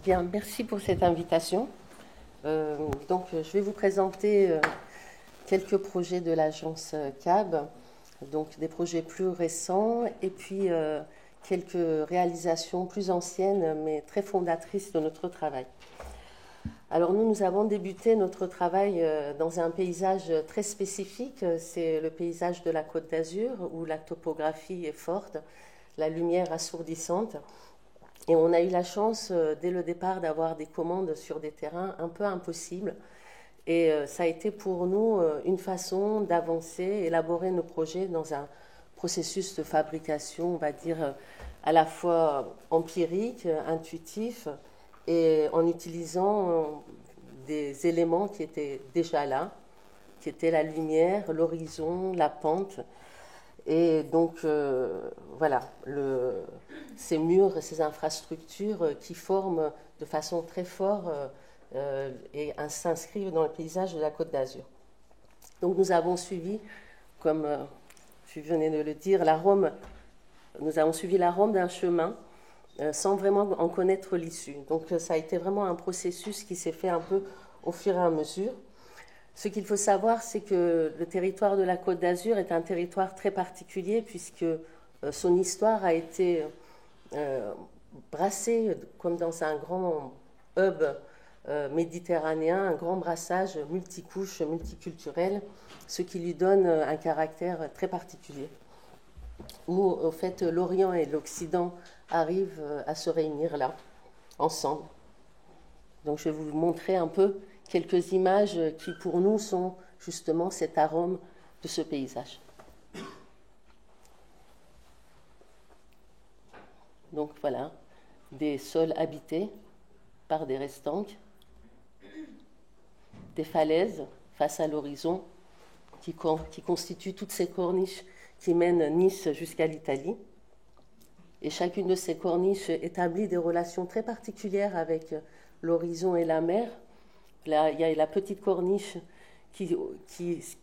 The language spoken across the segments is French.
Bien, merci pour cette invitation. Je vais vous présenter quelques projets de l'agence CAB, donc des projets plus récents et puis quelques réalisations plus anciennes mais très fondatrices de notre travail. Alors nous avons débuté notre travail dans un paysage très spécifique, c'est le paysage de la Côte d'Azur où la topographie est forte, la lumière assourdissante. Et on a eu la chance, dès le départ, d'avoir des commandes sur des terrains un peu impossibles. Et ça a été pour nous une façon d'avancer, élaborer nos projets dans un processus de fabrication, on va dire, à la fois empirique, intuitif, et en utilisant des éléments qui étaient déjà là, qui étaient la lumière, l'horizon, la pente. Et donc, voilà, ces murs, ces infrastructures qui forment de façon très forte et s'inscrivent dans le paysage de la Côte d'Azur. Donc, nous avons suivi, comme tu venais de le dire, nous avons suivi l'arôme d'un chemin sans vraiment en connaître l'issue. Donc, ça a été vraiment un processus qui s'est fait un peu au fur et à mesure. Ce qu'il faut savoir, c'est que le territoire de la Côte d'Azur est un territoire très particulier puisque son histoire a été brassée comme dans un grand hub méditerranéen, un grand brassage multicouche, multiculturel, ce qui lui donne un caractère très particulier, où au fait l'Orient et l'Occident arrivent à se réunir là, ensemble. Donc je vais vous montrer un peu quelques images qui pour nous sont justement cet arôme de ce paysage. Donc voilà, des sols habités par des restanques, des falaises face à l'horizon qui constituent toutes ces corniches qui mènent Nice jusqu'à l'Italie. Et chacune de ces corniches établit des relations très particulières avec l'horizon et la mer. Là, il y a la petite corniche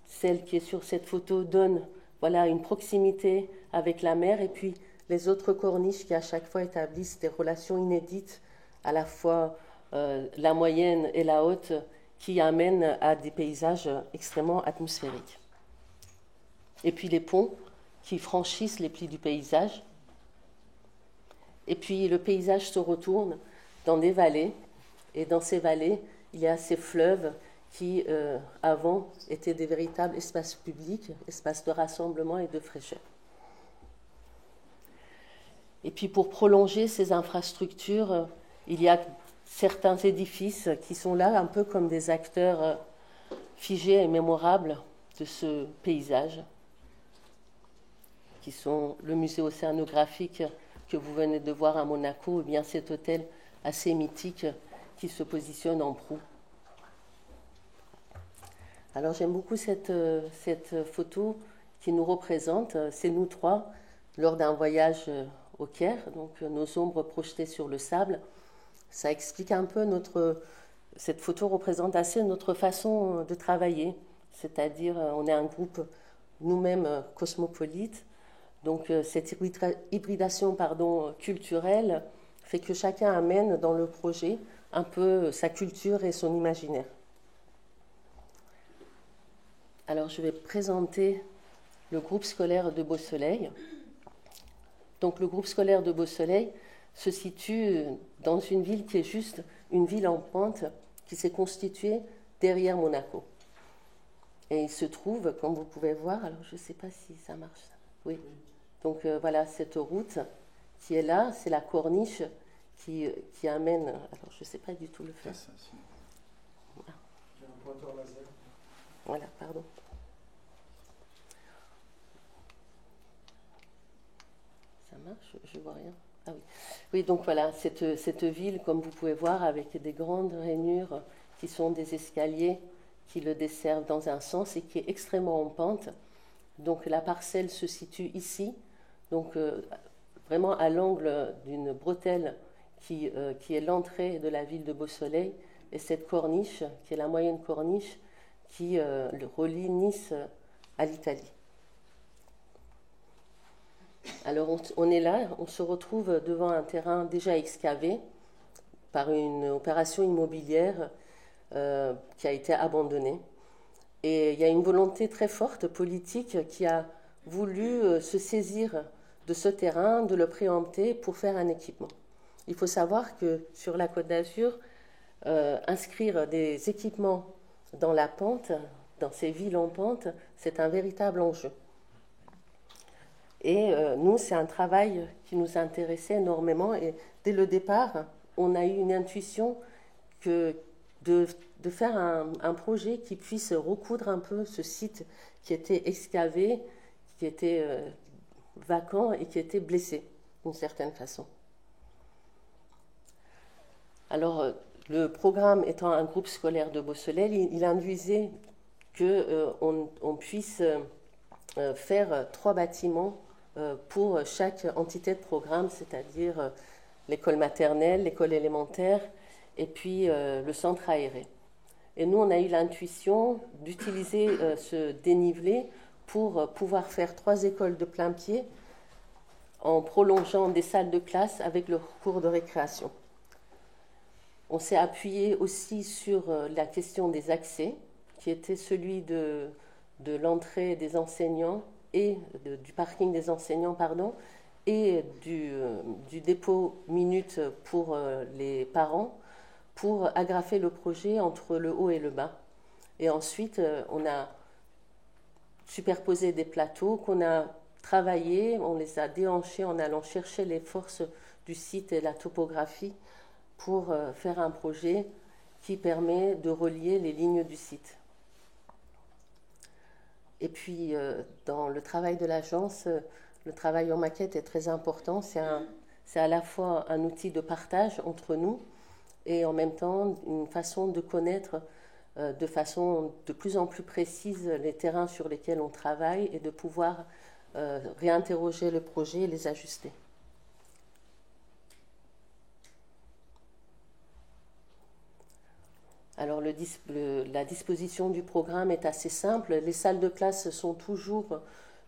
celle qui est sur cette photo, donne voilà, une proximité avec la mer. Et puis les autres corniches qui à chaque fois établissent des relations inédites, à la fois la moyenne et la haute, qui amènent à des paysages extrêmement atmosphériques. Et puis les ponts qui franchissent les plis du paysage. Et puis le paysage se retourne dans des vallées. Et dans ces vallées, il y a ces fleuves qui, avant, étaient des véritables espaces publics, espaces de rassemblement et de fraîcheur. Et puis pour prolonger ces infrastructures, il y a certains édifices qui sont là un peu comme des acteurs figés et mémorables de ce paysage, qui sont le musée océanographique que vous venez de voir à Monaco, ou bien cet hôtel assez mythique qui se positionne en proue. Alors j'aime beaucoup cette photo qui nous représente, c'est nous trois, lors d'un voyage au Caire, donc nos ombres projetées sur le sable. Ça explique un peu cette photo représente assez notre façon de travailler, c'est-à-dire on est un groupe nous-mêmes cosmopolites, donc cette hybridation culturelle fait que chacun amène dans le projet un peu sa culture et son imaginaire. Alors je vais présenter le groupe scolaire de Beausoleil. Donc le groupe scolaire de Beausoleil se situe dans une ville qui est juste une ville en pente qui s'est constituée derrière Monaco. Et il se trouve, comme vous pouvez voir, alors je ne sais pas si ça marche. Oui. Donc voilà, cette route qui est là, c'est la corniche qui amène. Alors je ne sais pas du tout le faire. Voilà. J'ai un pointeur laser. Voilà, pardon. Ça marche, je ne vois rien. Ah oui. Oui, donc voilà, cette ville, comme vous pouvez voir, avec des grandes rainures qui sont des escaliers qui le desservent dans un sens et qui est extrêmement en pente. Donc la parcelle se situe ici, donc vraiment à l'angle d'une bretelle qui est l'entrée de la ville de Beausoleil, et cette corniche, qui est la moyenne corniche, qui relie Nice à l'Italie. Alors on est là, on se retrouve devant un terrain déjà excavé, par une opération immobilière qui a été abandonnée. Et il y a une volonté très forte politique qui a voulu se saisir de ce terrain, de le préempter pour faire un équipement. Il faut savoir que sur la Côte d'Azur, inscrire des équipements dans la pente, dans ces villes en pente, c'est un véritable enjeu. Et nous, c'est un travail qui nous intéressait énormément. Et dès le départ, on a eu une intuition que de faire un projet qui puisse recoudre un peu ce site qui était excavé, qui était vacant et qui était blessé d'une certaine façon. Alors, le programme étant un groupe scolaire de Beausoleil, il induisait qu'on puisse faire 3 bâtiments pour chaque entité de programme, c'est-à-dire l'école maternelle, l'école élémentaire et puis le centre aéré. Et nous, on a eu l'intuition d'utiliser ce dénivelé pour pouvoir faire 3 écoles de plein pied en prolongeant des salles de classe avec leur cours de récréation. On s'est appuyé aussi sur la question des accès, qui était celui de l'entrée des enseignants et du parking des enseignants, pardon, et du dépôt minute pour les parents, pour agrafer le projet entre le haut et le bas. Et ensuite, on a superposé des plateaux qu'on a travaillés, on les a déhanchés en allant chercher les forces du site et la topographie pour faire un projet qui permet de relier les lignes du site. Et puis, dans le travail de l'agence, le travail en maquette est très important. C'est à la fois un outil de partage entre nous et en même temps une façon de connaître de façon de plus en plus précise les terrains sur lesquels on travaille et de pouvoir réinterroger le projet et les ajuster. Alors la disposition du programme est assez simple. Les salles de classe sont toujours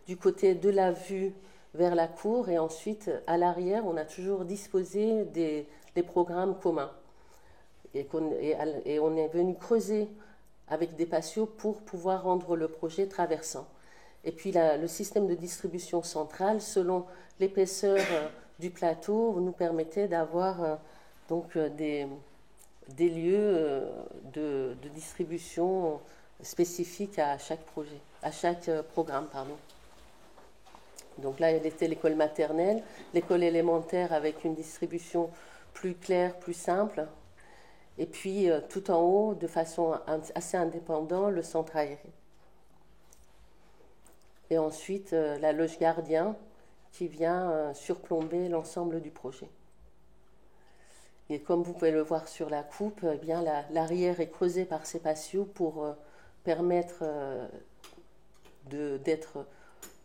du côté de la vue vers la cour et ensuite à l'arrière on a toujours disposé des programmes communs. Et on est venu creuser avec des patios pour pouvoir rendre le projet traversant. Et puis le système de distribution centrale, selon l'épaisseur du plateau, nous permettait d'avoir donc des lieux de distribution spécifiques à chaque projet, à chaque programme, pardon. Donc là, il était l'école maternelle, l'école élémentaire avec une distribution plus claire, plus simple, et puis tout en haut, de façon assez indépendante, le centre aéré. Et ensuite, la loge gardien qui vient surplomber l'ensemble du projet. Et comme vous pouvez le voir sur la coupe, eh bien l'arrière est creusé par ces patios pour permettre d'être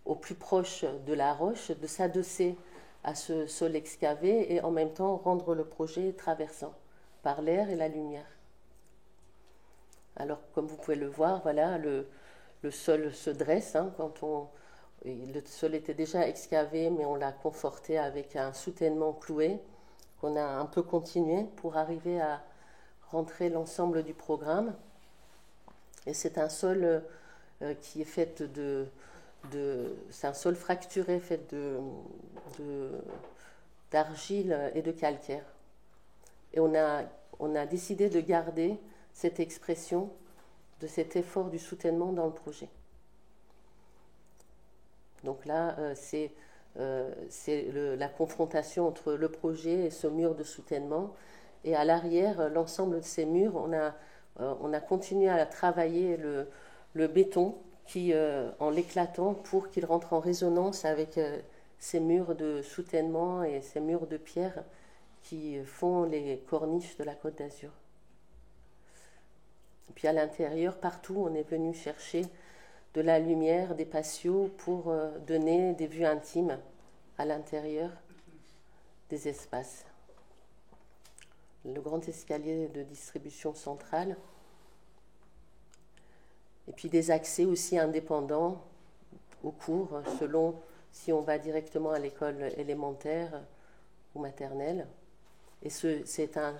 au plus proche de la roche, de s'adosser à ce sol excavé et en même temps rendre le projet traversant par l'air et la lumière. Alors, comme vous pouvez le voir, voilà, le sol se dresse. Le sol était déjà excavé, mais on l'a conforté avec un soutènement cloué qu'on a un peu continué pour arriver à rentrer l'ensemble du programme. Et c'est un sol qui est fait c'est un sol fracturé fait d'argile et de calcaire. Et on a décidé de garder cette expression de cet effort du soutènement dans le projet. Donc là, c'est la confrontation entre le projet et ce mur de soutènement. Et à l'arrière, l'ensemble de ces murs, on a continué à travailler le béton en l'éclatant pour qu'il rentre en résonance avec ces murs de soutènement et ces murs de pierre qui font les corniches de la Côte d'Azur. Et puis à l'intérieur, partout, on est venu chercher de la lumière, des patios pour donner des vues intimes à l'intérieur des espaces. Le grand escalier de distribution centrale. Et puis des accès aussi indépendants aux cours, selon si on va directement à l'école élémentaire ou maternelle. Et c'est un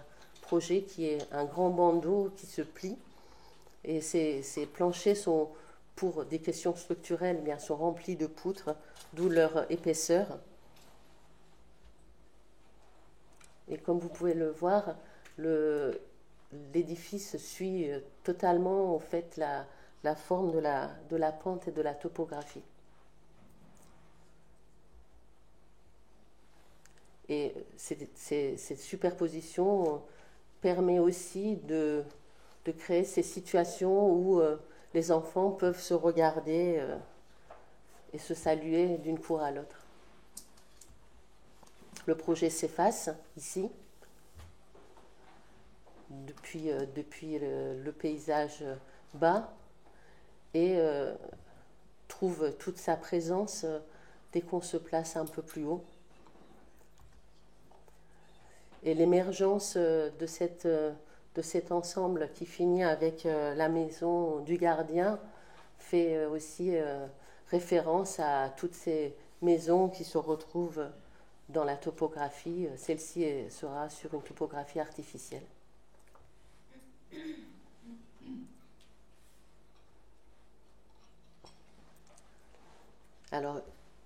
projet qui est un grand bandeau qui se plie. Et ces planchers sont, pour des questions structurelles, eh bien, sont remplis de poutres, d'où leur épaisseur. Et comme vous pouvez le voir, l'édifice suit totalement en fait, la forme de la pente et de la topographie. Et cette superposition permet aussi de créer ces situations où les enfants peuvent se regarder et se saluer d'une cour à l'autre. Le projet s'efface ici, depuis le paysage bas, et trouve toute sa présence dès qu'on se place un peu plus haut. Et l'émergence de cet ensemble qui finit avec la maison du gardien fait aussi référence à toutes ces maisons qui se retrouvent dans la topographie. Celle-ci sera sur une topographie artificielle. Alors,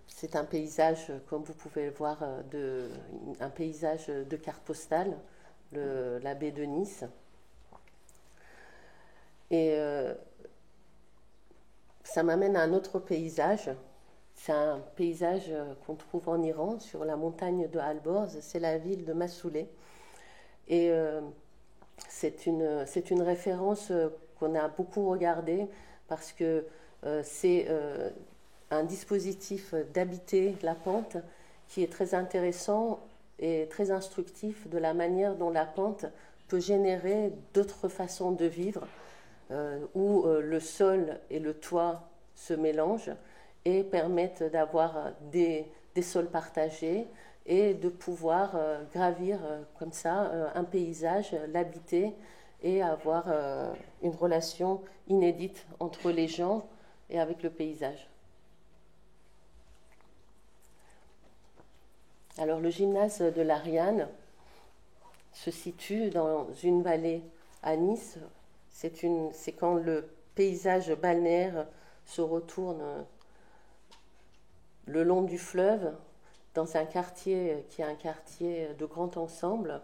c'est un paysage, comme vous pouvez le voir, un paysage de carte postale, la baie de Nice. Et ça m'amène à un autre paysage. C'est un paysage qu'on trouve en Iran, sur la montagne de Alborz. C'est la ville de Massouleh. Et c'est une référence qu'on a beaucoup regardée parce que c'est un dispositif d'habiter la pente qui est très intéressant et très instructif de la manière dont la pente peut générer d'autres façons de vivre, où le sol et le toit se mélangent et permettent d'avoir des sols partagés et de pouvoir gravir comme ça un paysage, l'habiter et avoir une relation inédite entre les gens et avec le paysage. Alors le gymnase de l'Ariane se situe dans une vallée à Nice. C'est quand le paysage balnéaire se retourne le long du fleuve, dans un quartier qui est un quartier de grand ensemble.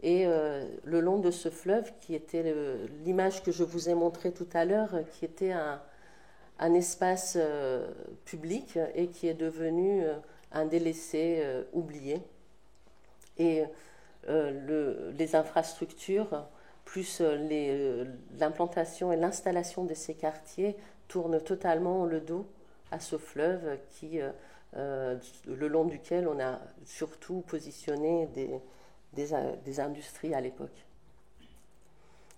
Et le long de ce fleuve, qui était l'image que je vous ai montrée tout à l'heure, qui était un espace public et qui est devenu un délaissé oublié. Et les infrastructures, plus l'implantation et l'installation de ces quartiers, tournent totalement le dos à ce fleuve le long duquel on a surtout positionné des industries à l'époque.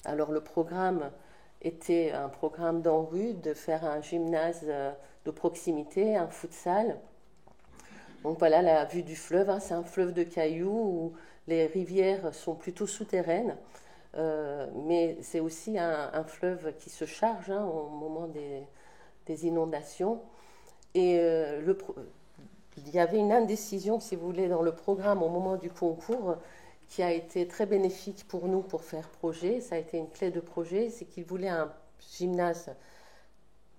Alors le programme était un programme d'ANRU, de faire un gymnase de proximité, un futsal. Donc voilà la vue du fleuve, c'est un fleuve de cailloux où les rivières sont plutôt souterraines, mais c'est aussi un fleuve qui se charge au moment des inondations. Et il y avait une indécision, si vous voulez, dans le programme au moment du concours qui a été très bénéfique pour nous pour faire projet. Ça a été une clé de projet, c'est qu'ils voulaient un gymnase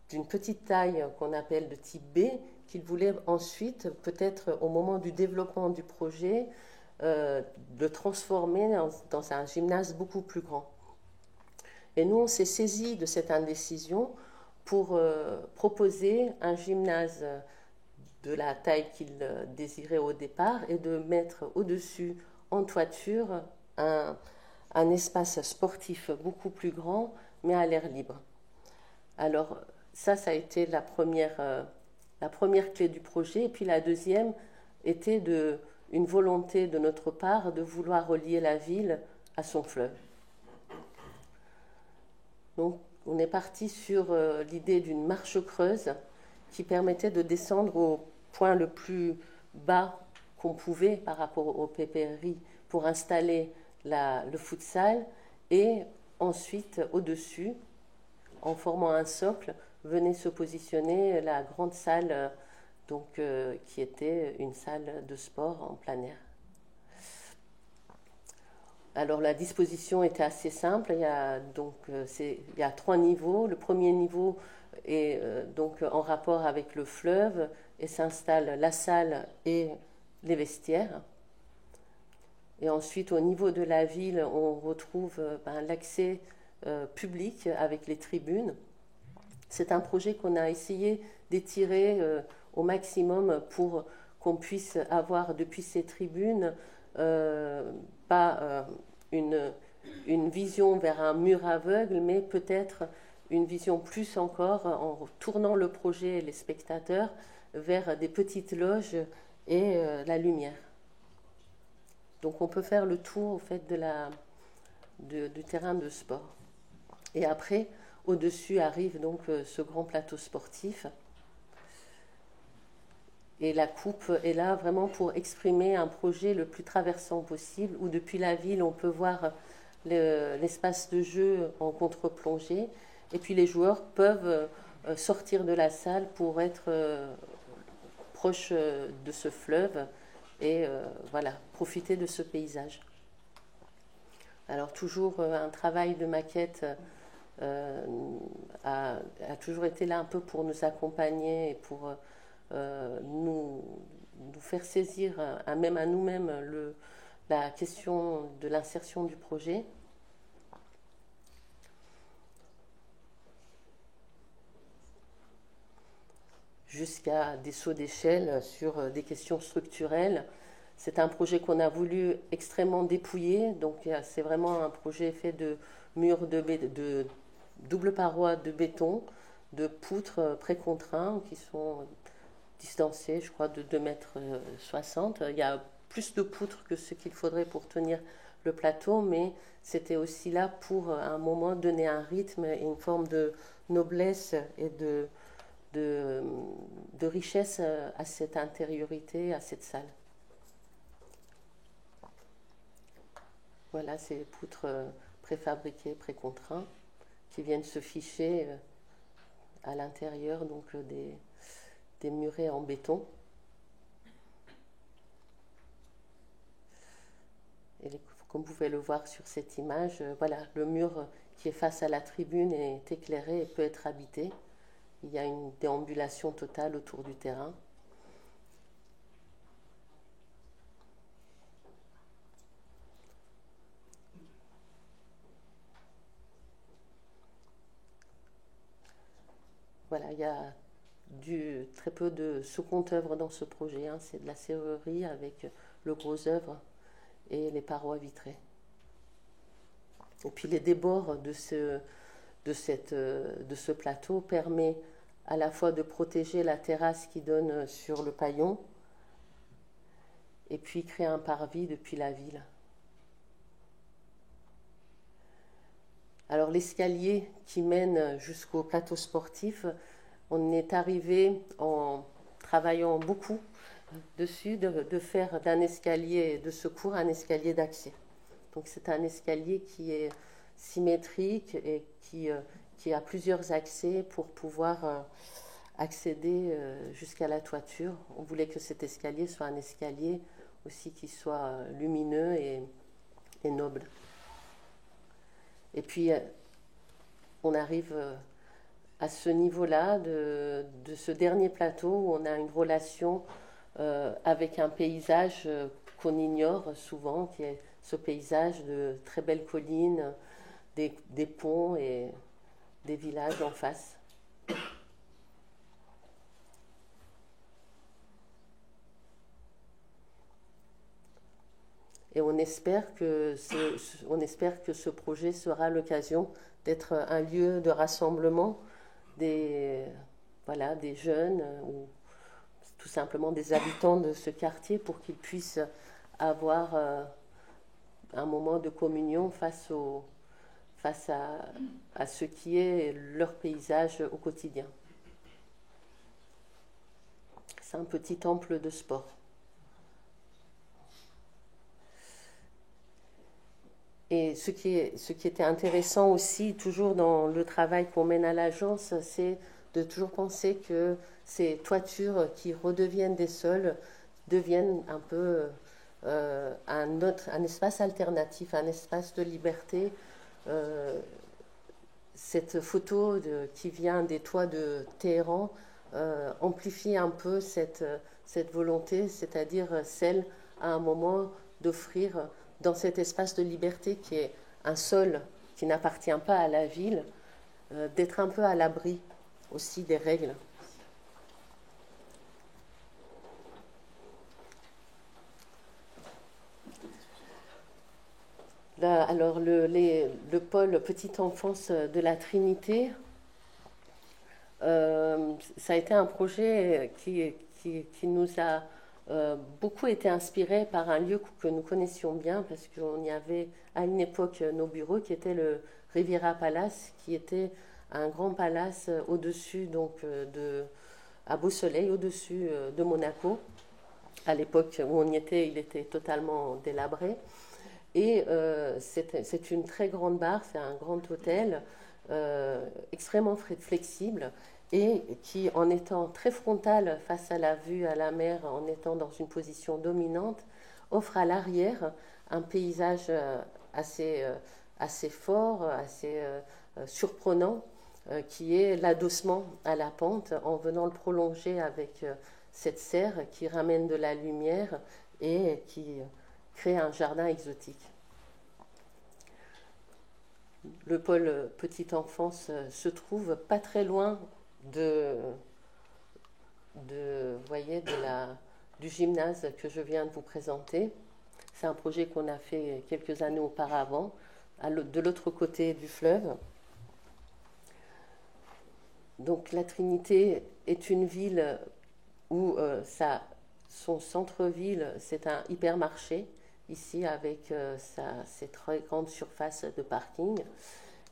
d'une petite taille qu'on appelle de type B, qu'ils voulaient ensuite, peut-être au moment du développement du projet, le transformer dans un gymnase beaucoup plus grand. Et nous, on s'est saisi de cette indécision pour proposer un gymnase de la taille qu'ils désiraient au départ et de mettre au-dessus, en toiture, un espace sportif beaucoup plus grand, mais à l'air libre. Alors, ça a été la première clé du projet. Et puis la deuxième était une volonté de notre part de vouloir relier la ville à son fleuve. Donc, on est parti sur l'idée d'une marche creuse qui permettait de descendre au point le plus bas qu'on pouvait par rapport au PPRI pour installer le futsal, et ensuite au-dessus, en formant un socle, venait se positionner la grande salle qui était une salle de sport en plein air. Alors la disposition était assez simple. Il y a 3 niveaux. Le premier niveau est donc en rapport avec le fleuve et s'installe la salle et les vestiaires. Et ensuite, au niveau de la ville, on retrouve l'accès public avec les tribunes. C'est un projet qu'on a essayé d'étirer au maximum pour qu'on puisse avoir depuis ces tribunes pas une vision vers un mur aveugle, mais peut-être une vision plus encore en tournant le projet et les spectateurs vers des petites loges et la lumière. Donc on peut faire le tour au fait du terrain de sport. Et après, au-dessus arrive donc ce grand plateau sportif. Et la coupe est là vraiment pour exprimer un projet le plus traversant possible, où depuis la ville, on peut voir l'espace de jeu en contre-plongée. Et puis les joueurs peuvent sortir de la salle pour être proche de ce fleuve et voilà, profiter de ce paysage. Alors toujours un travail de maquette a toujours été là un peu pour nous accompagner et pour nous faire saisir, même à nous-mêmes, la question de l'insertion du projet. Jusqu'à des sauts d'échelle sur des questions structurelles. C'est un projet qu'on a voulu extrêmement dépouiller, donc c'est vraiment un projet fait de murs de double paroi de béton, de poutres précontraints qui sont distancés, je crois, de 2,60 m. Il y a plus de poutres que ce qu'il faudrait pour tenir le plateau, mais c'était aussi là pour, à un moment, donner un rythme et une forme de noblesse et de richesse à cette intériorité, à cette salle. Voilà ces poutres préfabriquées, précontraints, qui viennent se ficher à l'intérieur donc des murets en béton. Et comme vous pouvez le voir sur cette image, voilà, le mur qui est face à la tribune est éclairé et peut être habité. Il y a une déambulation totale autour du terrain. Voilà, il y a très peu de sous-compte-œuvre dans ce projet. C'est de la serrurerie avec le gros œuvre et les parois vitrées. Et puis les débords de ce plateau permet à la fois de protéger la terrasse qui donne sur le paillon et puis créer un parvis depuis la ville. Alors l'escalier qui mène jusqu'au plateau sportif, on est arrivé en travaillant beaucoup dessus de faire d'un escalier de secours un escalier d'accès. Donc c'est un escalier qui est symétrique et qui a plusieurs accès pour pouvoir accéder jusqu'à la toiture. On voulait que cet escalier soit un escalier aussi qui soit lumineux et noble. Et puis on arrive à ce niveau-là de ce dernier plateau où on a une relation avec un paysage qu'on ignore souvent, qui est ce paysage de très belles collines, des ponts et des villages en face. Et on espère que ce projet sera l'occasion d'être un lieu de rassemblement des jeunes ou tout simplement des habitants de ce quartier pour qu'ils puissent avoir un moment de communion face à ce qui est leur paysage au quotidien. C'est un petit temple de sport. Et ce qui était intéressant aussi, toujours dans le travail qu'on mène à l'agence, c'est de toujours penser que ces toitures qui redeviennent des sols deviennent un peu un espace alternatif, un espace de liberté. Cette photo qui vient des toits de Téhéran amplifie un peu cette volonté, c'est-à-dire celle, à un moment, d'offrir dans cet espace de liberté qui est un sol qui n'appartient pas à la ville, d'être un peu à l'abri aussi des règles. Là, alors le pôle petite enfance de la Trinité, ça a été un projet qui nous a beaucoup été inspiré par un lieu que nous connaissions bien, parce qu'on y avait à une époque nos bureaux, qui était le Riviera Palace, qui était un grand palace au-dessus, donc à Beau Soleil, au-dessus de Monaco. À l'époque où on y était, il était totalement délabré. Et c'est une très grande barre, c'est un grand hôtel extrêmement flexible et qui, en étant très frontal face à la vue à la mer, en étant dans une position dominante, offre à l'arrière un paysage assez fort, assez surprenant, qui est l'adossement à la pente en venant le prolonger avec cette serre qui ramène de la lumière et qui crée un jardin exotique. Le pôle petite enfance se trouve pas très loin du gymnase que je viens de vous présenter. C'est un projet qu'on a fait quelques années auparavant, de l'autre côté du fleuve. Donc la Trinité est une ville où son centre-ville, c'est un hypermarché, ici avec ses très grandes surfaces de parking.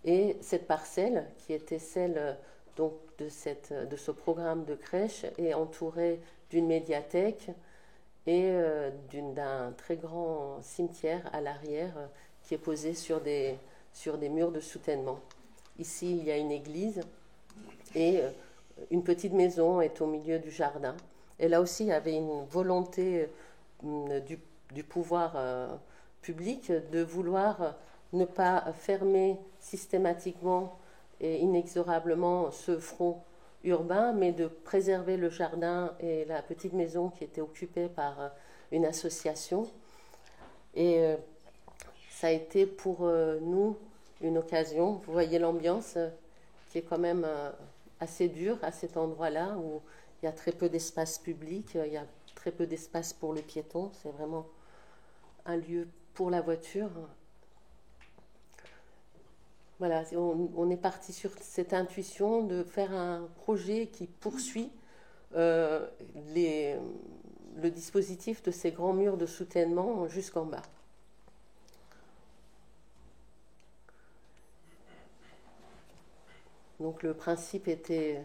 Et cette parcelle, qui était celle donc, de ce programme de crèche, est entourée d'une médiathèque et d'un très grand cimetière à l'arrière qui est posé sur des murs de soutènement. Ici, il y a une église et une petite maison est au milieu du jardin. Et là aussi, il y avait une volonté du pouvoir public de vouloir ne pas fermer systématiquement et inexorablement ce front urbain, mais de préserver le jardin et la petite maison qui était occupée par une association. Et ça a été pour nous une occasion. Vous voyez l'ambiance qui est quand même assez dure à cet endroit-là, où il y a très peu d'espace public, il y a très peu d'espace pour le piéton. C'est vraiment un lieu pour la voiture. Voilà, on est parti sur cette intuition de faire un projet qui poursuit le dispositif de ces grands murs de soutènement jusqu'en bas. Donc le principe était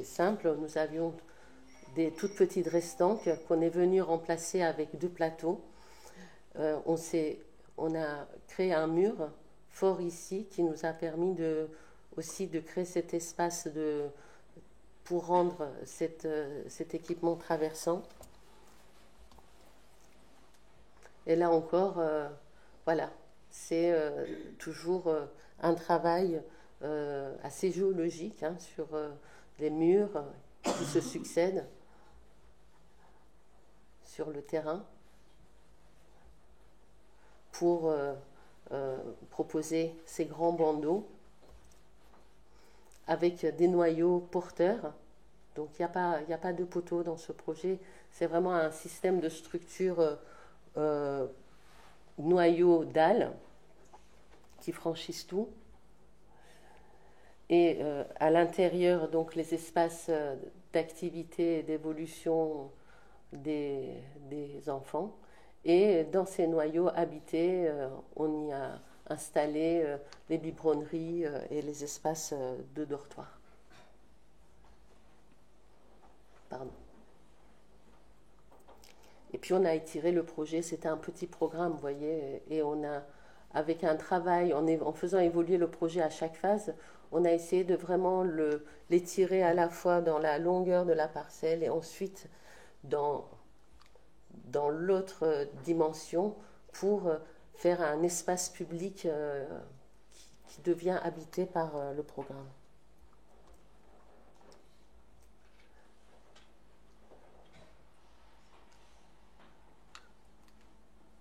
simple. Nous avions des toutes petites restanques qu'on est venu remplacer avec 2 plateaux. On a créé un mur fort ici qui nous a permis aussi de créer cet espace pour rendre cet équipement traversant. Et là encore, voilà, c'est toujours un travail assez géologique sur les murs qui se succèdent sur le terrain pour proposer ces grands bandeaux avec des noyaux porteurs. Donc il n'y a pas de poteau dans ce projet, c'est vraiment un système de structure noyaux dalles qui franchissent tout. Et à l'intérieur, donc les espaces d'activité et d'évolution des enfants. Et dans ces noyaux habités, on y a installé les biberonneries et les espaces de dortoir. Pardon. Et puis on a étiré le projet, c'était un petit programme, vous voyez, et on a, avec un travail, en faisant évoluer le projet à chaque phase, on a essayé de vraiment l'étirer à la fois dans la longueur de la parcelle et ensuite dans dans l'autre dimension pour faire un espace public qui devient habité par le programme.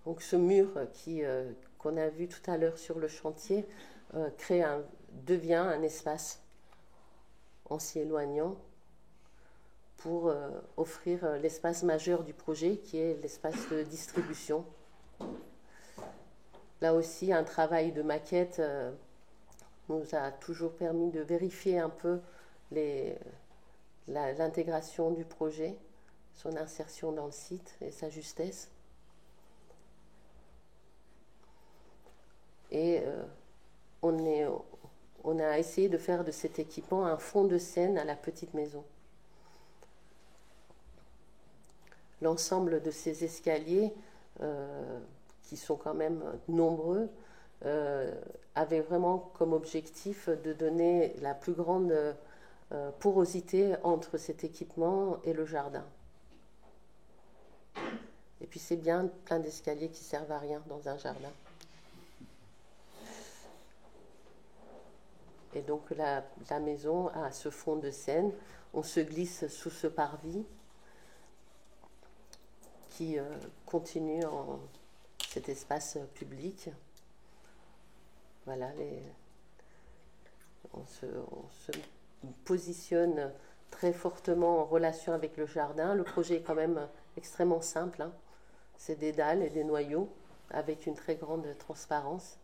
Donc ce mur qu'on a vu tout à l'heure sur le chantier devient un espace en s'y éloignant pour offrir l'espace majeur du projet qui est l'espace de distribution. Là aussi, un travail de maquette nous a toujours permis de vérifier un peu l'intégration du projet, son insertion dans le site et sa justesse. Et on a essayé de faire de cet équipement un fond de scène à la petite maison. L'ensemble de ces escaliers, qui sont quand même nombreux, avait vraiment comme objectif de donner la plus grande porosité entre cet équipement et le jardin. Et puis c'est bien plein d'escaliers qui servent à rien dans un jardin. Et donc la maison a ce fond de scène. On se glisse sous ce parvis qui continue en cet espace public. Voilà, on se positionne très fortement en relation avec le jardin. Le projet est quand même extrêmement simple, hein. C'est des dalles et des noyaux avec une très grande transparence.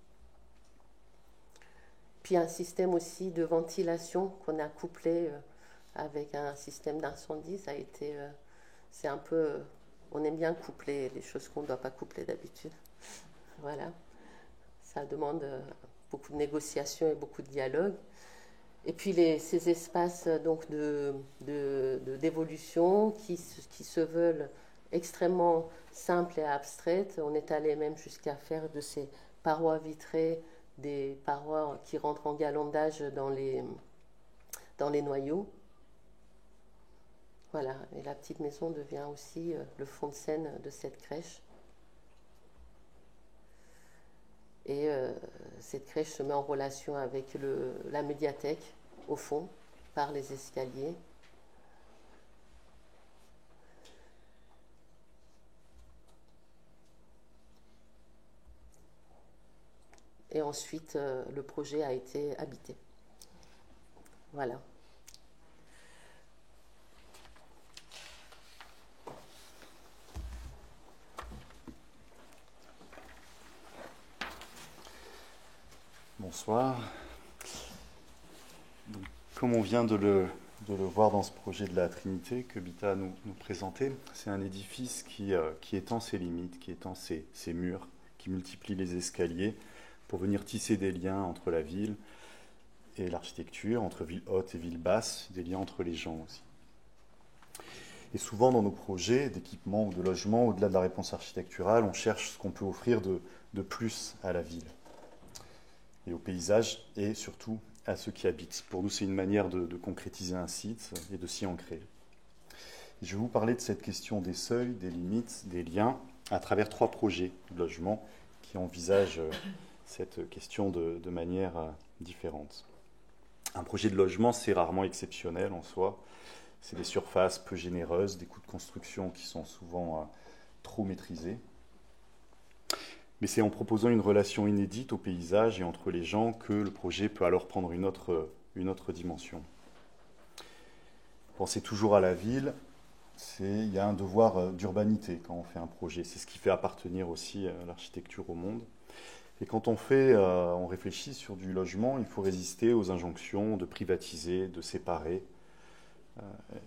Puis un système aussi de ventilation qu'on a couplé avec un système d'incendie. C'est un peu, on aime bien coupler les choses qu'on ne doit pas coupler d'habitude. Voilà, ça demande beaucoup de négociations et beaucoup de dialogue. Et puis ces espaces donc d'évolution qui se veulent extrêmement simples et abstraites. On est allé même jusqu'à faire de ces parois vitrées des parois qui rentrent en galandage dans les noyaux. Voilà, et la petite maison devient aussi le fond de scène de cette crèche. Et cette crèche se met en relation avec la médiathèque, au fond, par les escaliers. Et ensuite, le projet a été habité. Voilà. Bonsoir. Donc, comme on vient de le voir dans ce projet de la Trinité que Bita nous présentait, c'est un édifice qui étend ses limites, qui étend ses murs, qui multiplie les escaliers pour venir tisser des liens entre la ville et l'architecture, entre ville haute et ville basse, des liens entre les gens aussi. Et souvent dans nos projets d'équipement ou de logement, au-delà de la réponse architecturale, on cherche ce qu'on peut offrir de plus à la ville et au paysage et surtout à ceux qui habitent. Pour nous, c'est une manière de concrétiser un site et de s'y ancrer. Et je vais vous parler de cette question des seuils, des limites, des liens à travers 3 projets de logement qui envisagent cette question de manière différente. Un projet de logement, c'est rarement exceptionnel en soi. C'est des surfaces peu généreuses, des coûts de construction qui sont souvent trop maîtrisés. Mais c'est en proposant une relation inédite au paysage et entre les gens que le projet peut alors prendre une autre dimension. Pensez toujours à la ville, il y a un devoir d'urbanité quand on fait un projet. C'est ce qui fait appartenir aussi l'architecture au monde. Et quand on réfléchit sur du logement, il faut résister aux injonctions de privatiser, de séparer,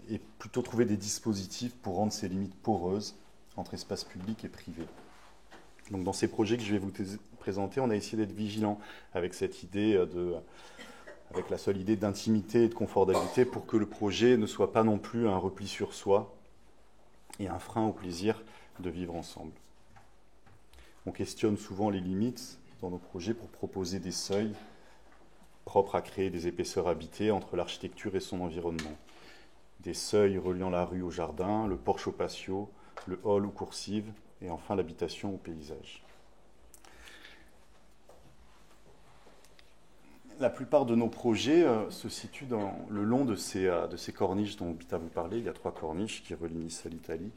et plutôt trouver des dispositifs pour rendre ces limites poreuses entre espace public et privé. Donc dans ces projets que je vais vous présenter, on a essayé d'être vigilant avec cette idée avec la seule idée d'intimité et de confortabilité pour que le projet ne soit pas non plus un repli sur soi et un frein au plaisir de vivre ensemble. On questionne souvent les limites dans nos projets pour proposer des seuils propres à créer des épaisseurs habitées entre l'architecture et son environnement. Des seuils reliant la rue au jardin, le porche au patio, le hall ou coursive, et enfin l'habitation au paysage. La plupart de nos projets se situent le long de ces corniches dont Bita vous parlait. Il y a 3 corniches qui relient Nice à l'Italie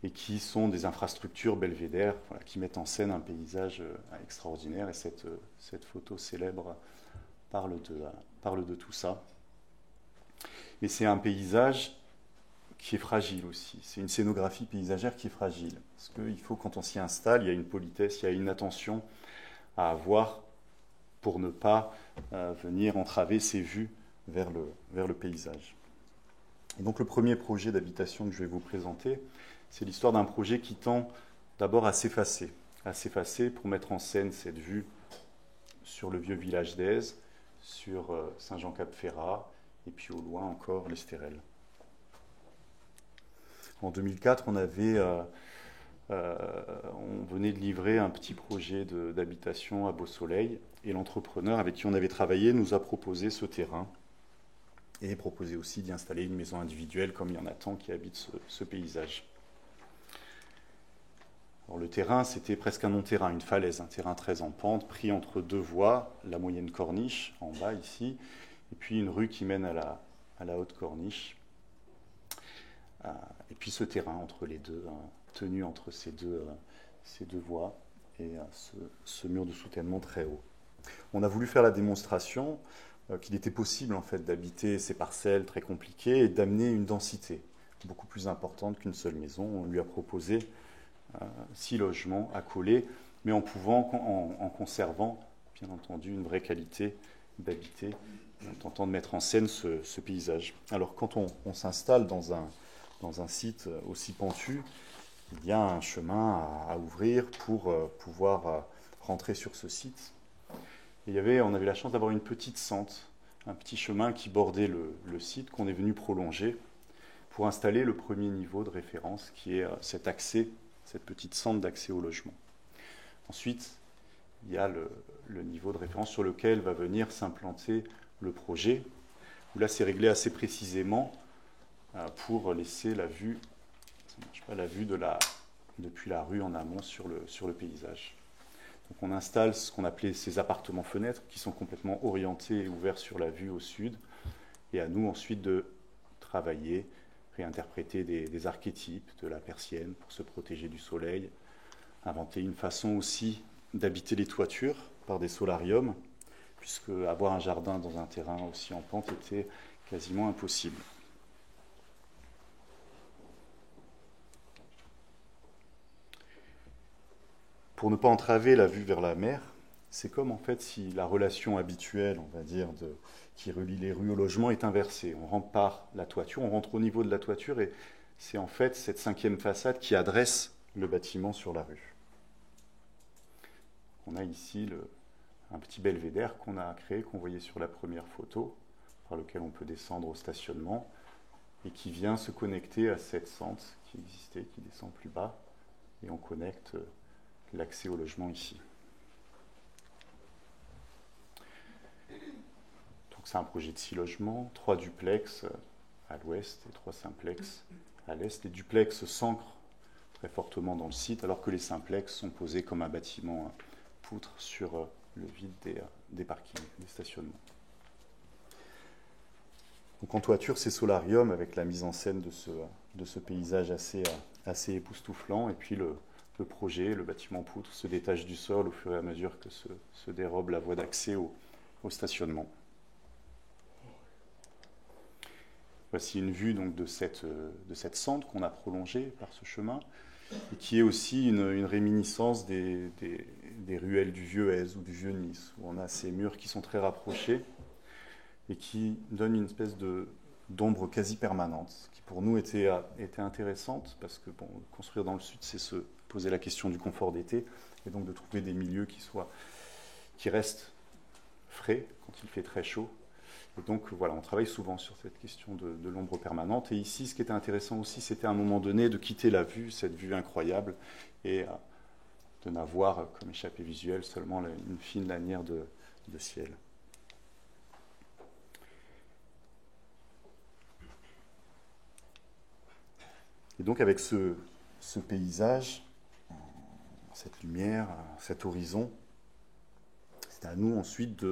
et qui sont des infrastructures belvédères, voilà, qui mettent en scène un paysage extraordinaire. Et cette photo célèbre parle de tout ça. Et c'est un paysage qui est fragile aussi. C'est une scénographie paysagère qui est fragile. Parce qu'il faut, quand on s'y installe, il y a une politesse, il y a une attention à avoir pour ne pas venir entraver ses vues vers le paysage. Et donc le premier projet d'habitation que je vais vous présenter, c'est l'histoire d'un projet qui tend d'abord à s'effacer pour mettre en scène cette vue sur le vieux village d'Aise, sur Saint-Jean-Cap-Ferrat, et puis au loin encore l'Estérel. En 2004, on venait de livrer un petit projet d'habitation à Beau-Soleil, et l'entrepreneur avec qui on avait travaillé nous a proposé ce terrain et proposé aussi d'y installer une maison individuelle comme il y en a tant qui habitent ce paysage. Alors, le terrain, c'était presque un non-terrain, une falaise, un terrain très en pente, pris entre 2 voies, la moyenne corniche en bas ici, et puis une rue qui mène à la haute corniche. Et puis ce terrain entre les deux, tenu entre ces deux voies, et ce mur de soutènement très haut. On a voulu faire la démonstration qu'il était possible en fait d'habiter ces parcelles très compliquées et d'amener une densité beaucoup plus importante qu'une seule maison. On lui a proposé 6 logements accolés, mais en conservant bien entendu une vraie qualité d'habiter, en tentant de mettre en scène ce paysage. Alors quand on s'installe dans un site aussi pentu, il y a un chemin à ouvrir pour pouvoir rentrer sur ce site. Et on avait la chance d'avoir une petite sente, un petit chemin qui bordait le site qu'on est venu prolonger pour installer le premier niveau de référence qui est cette petite sente d'accès au logement. Ensuite, il y a le niveau de référence sur lequel va venir s'implanter le projet, où là c'est réglé assez précisément pour laisser la vue depuis la rue en amont sur le paysage. Donc on installe ce qu'on appelait ces appartements-fenêtres qui sont complètement orientés et ouverts sur la vue au sud. Et à nous ensuite de travailler, réinterpréter des archétypes de la persienne pour se protéger du soleil, inventer une façon aussi d'habiter les toitures par des solariums, puisque avoir un jardin dans un terrain aussi en pente était quasiment impossible. Pour ne pas entraver la vue vers la mer, c'est comme en fait si la relation habituelle, on va dire, qui relie les rues au logement est inversée. On rentre par la toiture, on rentre au niveau de la toiture et c'est en fait cette 5e façade qui adresse le bâtiment sur la rue. On a ici un petit belvédère qu'on a créé, qu'on voyait sur la première photo, par lequel on peut descendre au stationnement et qui vient se connecter à cette sente qui existait, qui descend plus bas, et on connecte l'accès au logement ici. Donc c'est un projet de 6 logements, 3 duplex à l'ouest et 3 simplex à l'est. Les duplex s'ancrent très fortement dans le site, alors que les simplex sont posés comme un bâtiment poutre sur le vide des parkings, des stationnements. Donc en toiture, c'est solarium avec la mise en scène de ce paysage assez époustouflant, et puis le projet, le bâtiment poutre, se détache du sol au fur et à mesure que se dérobe la voie d'accès au stationnement. Voici une vue donc, de cette sente qu'on a prolongée par ce chemin, et qui est aussi une réminiscence des ruelles du vieux Aise ou du vieux Nice, où on a ces murs qui sont très rapprochés et qui donnent une espèce d'ombre quasi permanente, qui pour nous était intéressante, parce que construire dans le sud, c'est se poser la question du confort d'été, et donc de trouver des milieux qui restent frais quand il fait très chaud. Et donc voilà, on travaille souvent sur cette question de l'ombre permanente. Et ici, ce qui était intéressant aussi, c'était à un moment donné de quitter la vue, cette vue incroyable, et de n'avoir comme échappée visuelle seulement une fine lanière de ciel. Et donc avec ce paysage, cette lumière, cet horizon, c'est à nous ensuite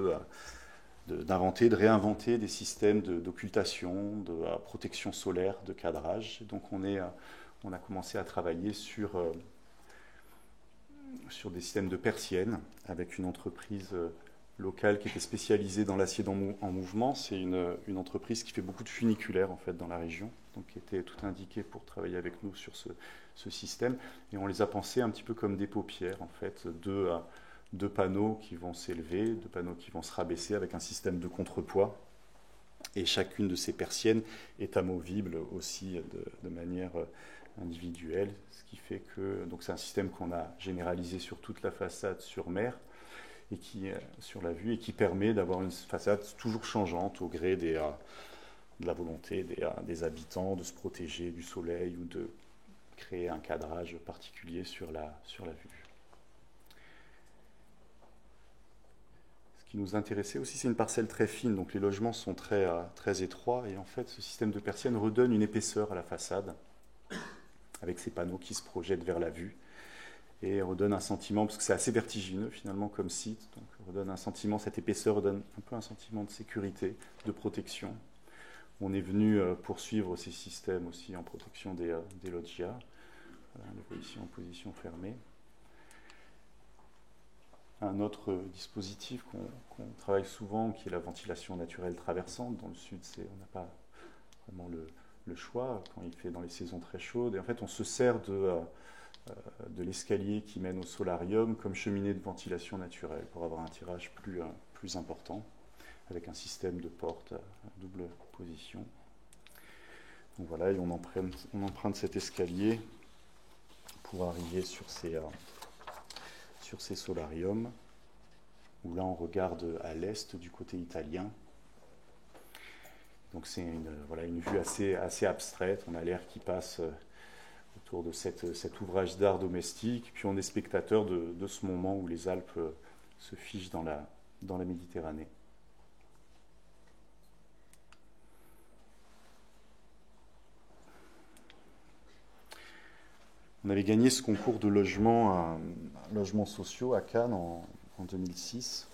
d'inventer, de réinventer des systèmes d'occultation, de protection solaire, de cadrage. Et donc on a commencé à travailler sur des systèmes de persiennes avec une entreprise locale qui était spécialisée dans l'acier en mouvement. C'est une entreprise qui fait beaucoup de funiculaires en fait dans la région, donc qui était tout indiquée pour travailler avec nous sur ce système. Et on les a pensés un petit peu comme des paupières en fait, deux panneaux qui vont s'élever, deux panneaux qui vont se rabaisser avec un système de contrepoids. Et chacune de ces persiennes est amovible aussi de manière individuelle, ce qui fait que donc c'est un système qu'on a généralisé sur toute la façade sur mer et sur la vue, et qui permet d'avoir une façade toujours changeante au gré de la volonté des habitants de se protéger du soleil ou de créer un cadrage particulier sur la vue. Ce qui nous intéressait aussi, c'est une parcelle très fine, donc les logements sont très étroits, et en fait ce système de persienne redonne une épaisseur à la façade avec ces panneaux qui se projettent vers la vue, et redonne un sentiment, parce que c'est assez vertigineux finalement comme site, donc redonne un sentiment, cette épaisseur redonne un peu un sentiment de sécurité, de protection. On est venu poursuivre ces systèmes aussi en protection des loggias, en position fermée. Un autre dispositif qu'on travaille souvent, qui est la ventilation naturelle traversante. Dans le sud, on n'a pas vraiment le choix quand il fait dans les saisons très chaudes. Et en fait, on se sert de l'escalier qui mène au solarium comme cheminée de ventilation naturelle pour avoir un tirage plus important, avec un système de porte à double position. Donc voilà, et on emprunte cet escalier pour arriver sur ces solariums, où là on regarde à l'est du côté italien. Donc c'est une vue assez abstraite, on a l'air qui passe autour de cet ouvrage d'art domestique, puis on est spectateur de ce moment où les Alpes se figent dans la Méditerranée. On avait gagné ce concours de logements sociaux à Cannes en 2006,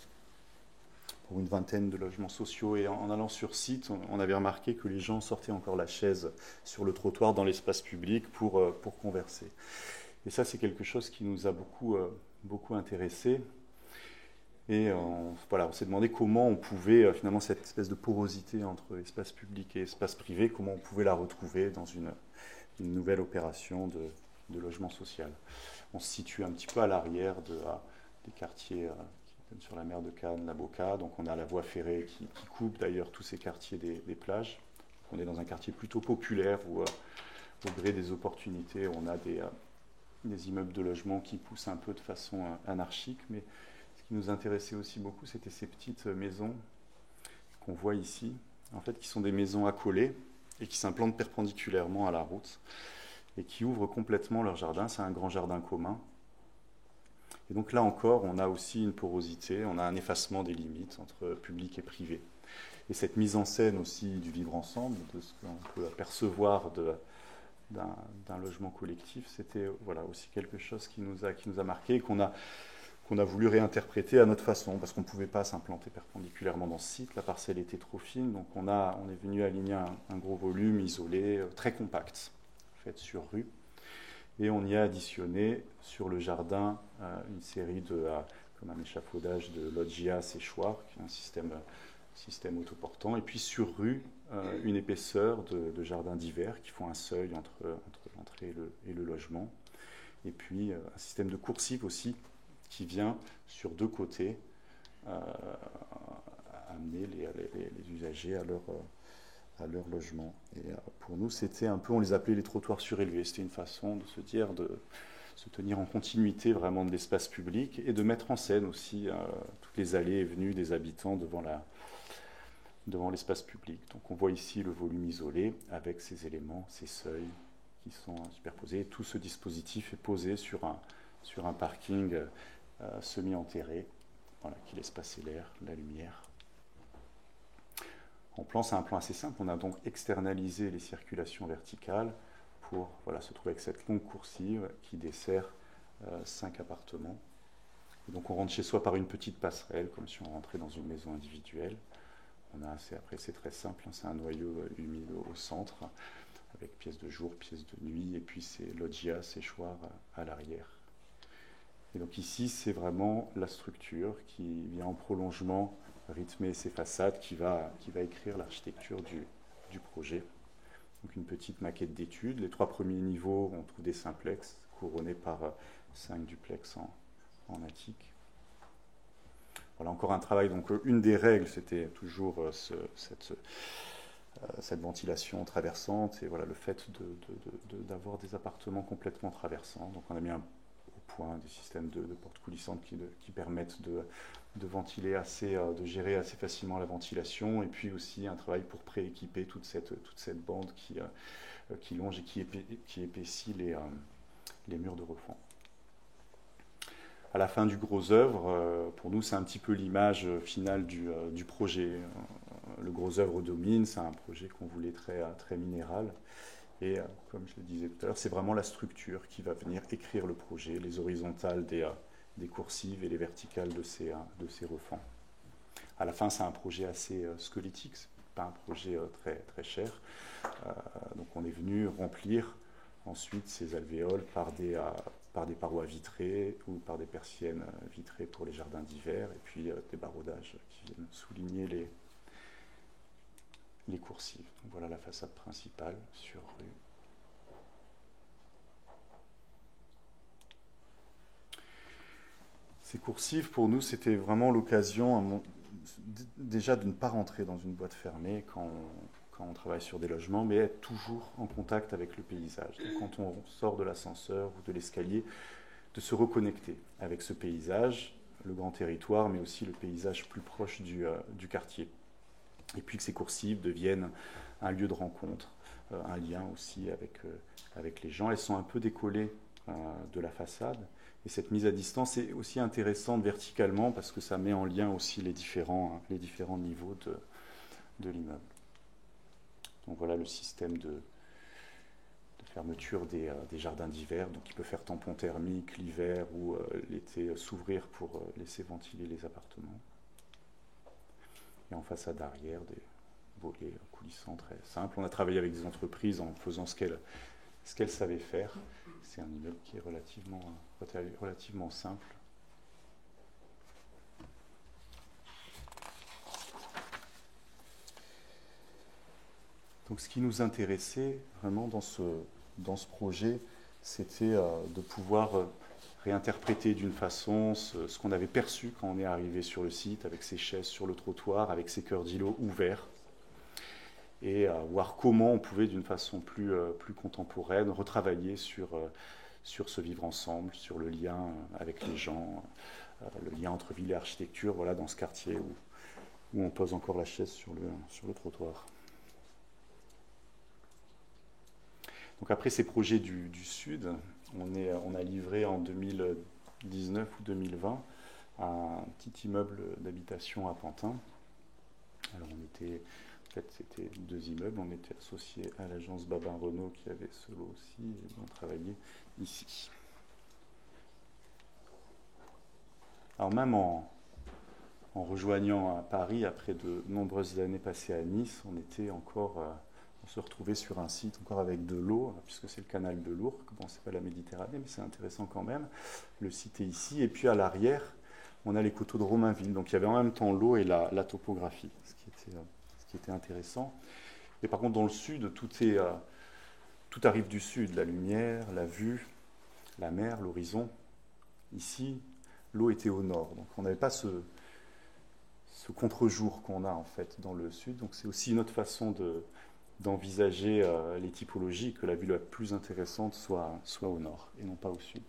pour une vingtaine de logements sociaux. Et en allant sur site, on avait remarqué que les gens sortaient encore la chaise sur le trottoir dans l'espace public pour converser. Et ça, c'est quelque chose qui nous a beaucoup intéressés. Et on s'est demandé comment on pouvait, finalement, cette espèce de porosité entre espace public et espace privé, comment on pouvait la retrouver dans une nouvelle opération de logement social. On se situe un petit peu à l'arrière des quartiers qui donnent sur la mer de Cannes, la Boca. Donc on a la voie ferrée qui coupe d'ailleurs tous ces quartiers des plages. On est dans un quartier plutôt populaire où, au gré des opportunités, on a des immeubles de logement qui poussent un peu de façon anarchique. Mais ce qui nous intéressait aussi beaucoup, c'était ces petites maisons qu'on voit ici, en fait, qui sont des maisons accolées et qui s'implantent perpendiculairement à la route, et qui ouvrent complètement leur jardin. C'est un grand jardin commun. Et donc là encore, on a aussi une porosité, on a un effacement des limites entre public et privé. Et cette mise en scène aussi du vivre ensemble, de ce qu'on peut apercevoir d'un logement collectif, c'était aussi quelque chose qui nous a marqué, et qu'on a voulu réinterpréter à notre façon, parce qu'on ne pouvait pas s'implanter perpendiculairement dans ce site, la parcelle était trop fine, donc on est venu aligner un gros volume isolé, très compact, sur rue, et on y a additionné sur le jardin une série comme un échafaudage de loggia séchoir, qui est un système autoportant, et puis sur rue une épaisseur de jardins d'hiver qui font un seuil entre l'entrée et le logement, et puis un système de coursive aussi qui vient sur deux côtés amener les usagers à leur logement. Et pour nous, c'était un peu, on les appelait les trottoirs surélevés. C'était une façon de se dire, de se tenir en continuité vraiment de l'espace public, et de mettre en scène aussi toutes les allées et venues des habitants devant l'espace public. Donc on voit ici le volume isolé avec ces éléments, ces seuils qui sont superposés. Et tout ce dispositif est posé sur un parking semi-enterré, qui laisse passer l'air, la lumière. En plan, c'est un plan assez simple. On a donc externalisé les circulations verticales pour se trouver avec cette longue coursive qui dessert 5 appartements. Et donc on rentre chez soi par une petite passerelle, comme si on rentrait dans une maison individuelle. Après c'est très simple, hein, c'est un noyau humide au centre, avec pièces de jour, pièces de nuit, et puis c'est loggia, séchoir à l'arrière. Et donc ici, c'est vraiment la structure qui vient en prolongement rythmer ces façades, qui va écrire l'architecture du projet. Donc une petite maquette d'études. Les 3 premiers niveaux, on trouve des simplex, couronnés par 5 duplex en attique. Voilà encore un travail. Donc une des règles, c'était toujours cette ventilation traversante, et le fait d'avoir des appartements complètement traversants. Donc on a mis au point des systèmes de portes coulissantes qui permettent de ventiler de gérer assez facilement la ventilation, et puis aussi un travail pour prééquiper toute cette bande qui longe et qui épaissit les murs de refend. À la fin du gros œuvre, pour nous, c'est un petit peu l'image finale du projet. Le gros œuvre domine, c'est un projet qu'on voulait très minéral. Et comme je le disais tout à l'heure, c'est vraiment la structure qui va venir écrire le projet, les horizontales des coursives et les verticales de ces refends. À la fin, c'est un projet assez squelettique, c'est pas un projet très cher. Donc on est venu remplir ensuite ces alvéoles par des parois vitrées ou par des persiennes vitrées pour les jardins d'hiver, et puis des baraudages qui viennent souligner les coursives. Donc voilà la façade principale sur rue. Ces coursives, pour nous, c'était vraiment l'occasion déjà de ne pas rentrer dans une boîte fermée quand on travaille sur des logements, mais être toujours en contact avec le paysage. Donc, quand on sort de l'ascenseur ou de l'escalier, de se reconnecter avec ce paysage, le grand territoire, mais aussi le paysage plus proche du quartier. Et puis que ces coursives deviennent un lieu de rencontre, un lien aussi avec les gens. Elles sont un peu décollées de la façade. Et cette mise à distance est aussi intéressante verticalement parce que ça met en lien aussi les différents niveaux de l'immeuble. Donc voilà le système de fermeture des jardins d'hiver, donc qui peut faire tampon thermique l'hiver ou l'été s'ouvrir pour laisser ventiler les appartements. Et en façade arrière, des volets coulissants très simples. On a travaillé avec des entreprises en faisant ce qu'elles savaient faire. C'est un immeuble qui est relativement simple. Donc ce qui nous intéressait vraiment dans ce projet, c'était de pouvoir réinterpréter d'une façon ce qu'on avait perçu quand on est arrivé sur le site, avec ces chaises sur le trottoir, avec ces cœurs d'îlots ouverts, et voir comment on pouvait d'une façon plus contemporaine retravailler sur ce vivre ensemble, sur le lien avec les gens, le lien entre ville et architecture, voilà, dans ce quartier où on pose encore la chaise sur le trottoir. Donc après ces projets du Sud, on a livré en 2019 ou 2020 un petit immeuble d'habitation à Pantin. Alors c'était 2 immeubles, on était associés à l'agence Babin Renault qui avait ce lot aussi, et on travaillait ici. Alors même en rejoignant Paris, après de nombreuses années passées à Nice, on se retrouvait sur un site encore avec de l'eau, puisque c'est le canal de l'Ourcq. Bon, c'est pas la Méditerranée, mais c'est intéressant quand même. Le site est ici, et puis à l'arrière, on a les coteaux de Romainville. Donc il y avait en même temps l'eau et la topographie, ce qui était intéressant. Et par contre, dans le sud, tout arrive du sud, la lumière, la vue, la mer, l'horizon. Ici, l'eau était au nord, donc on n'avait pas ce contre-jour qu'on a en fait dans le sud. Donc c'est aussi une autre façon d'envisager les typologies, que la vue la plus intéressante soit au nord et non pas au sud.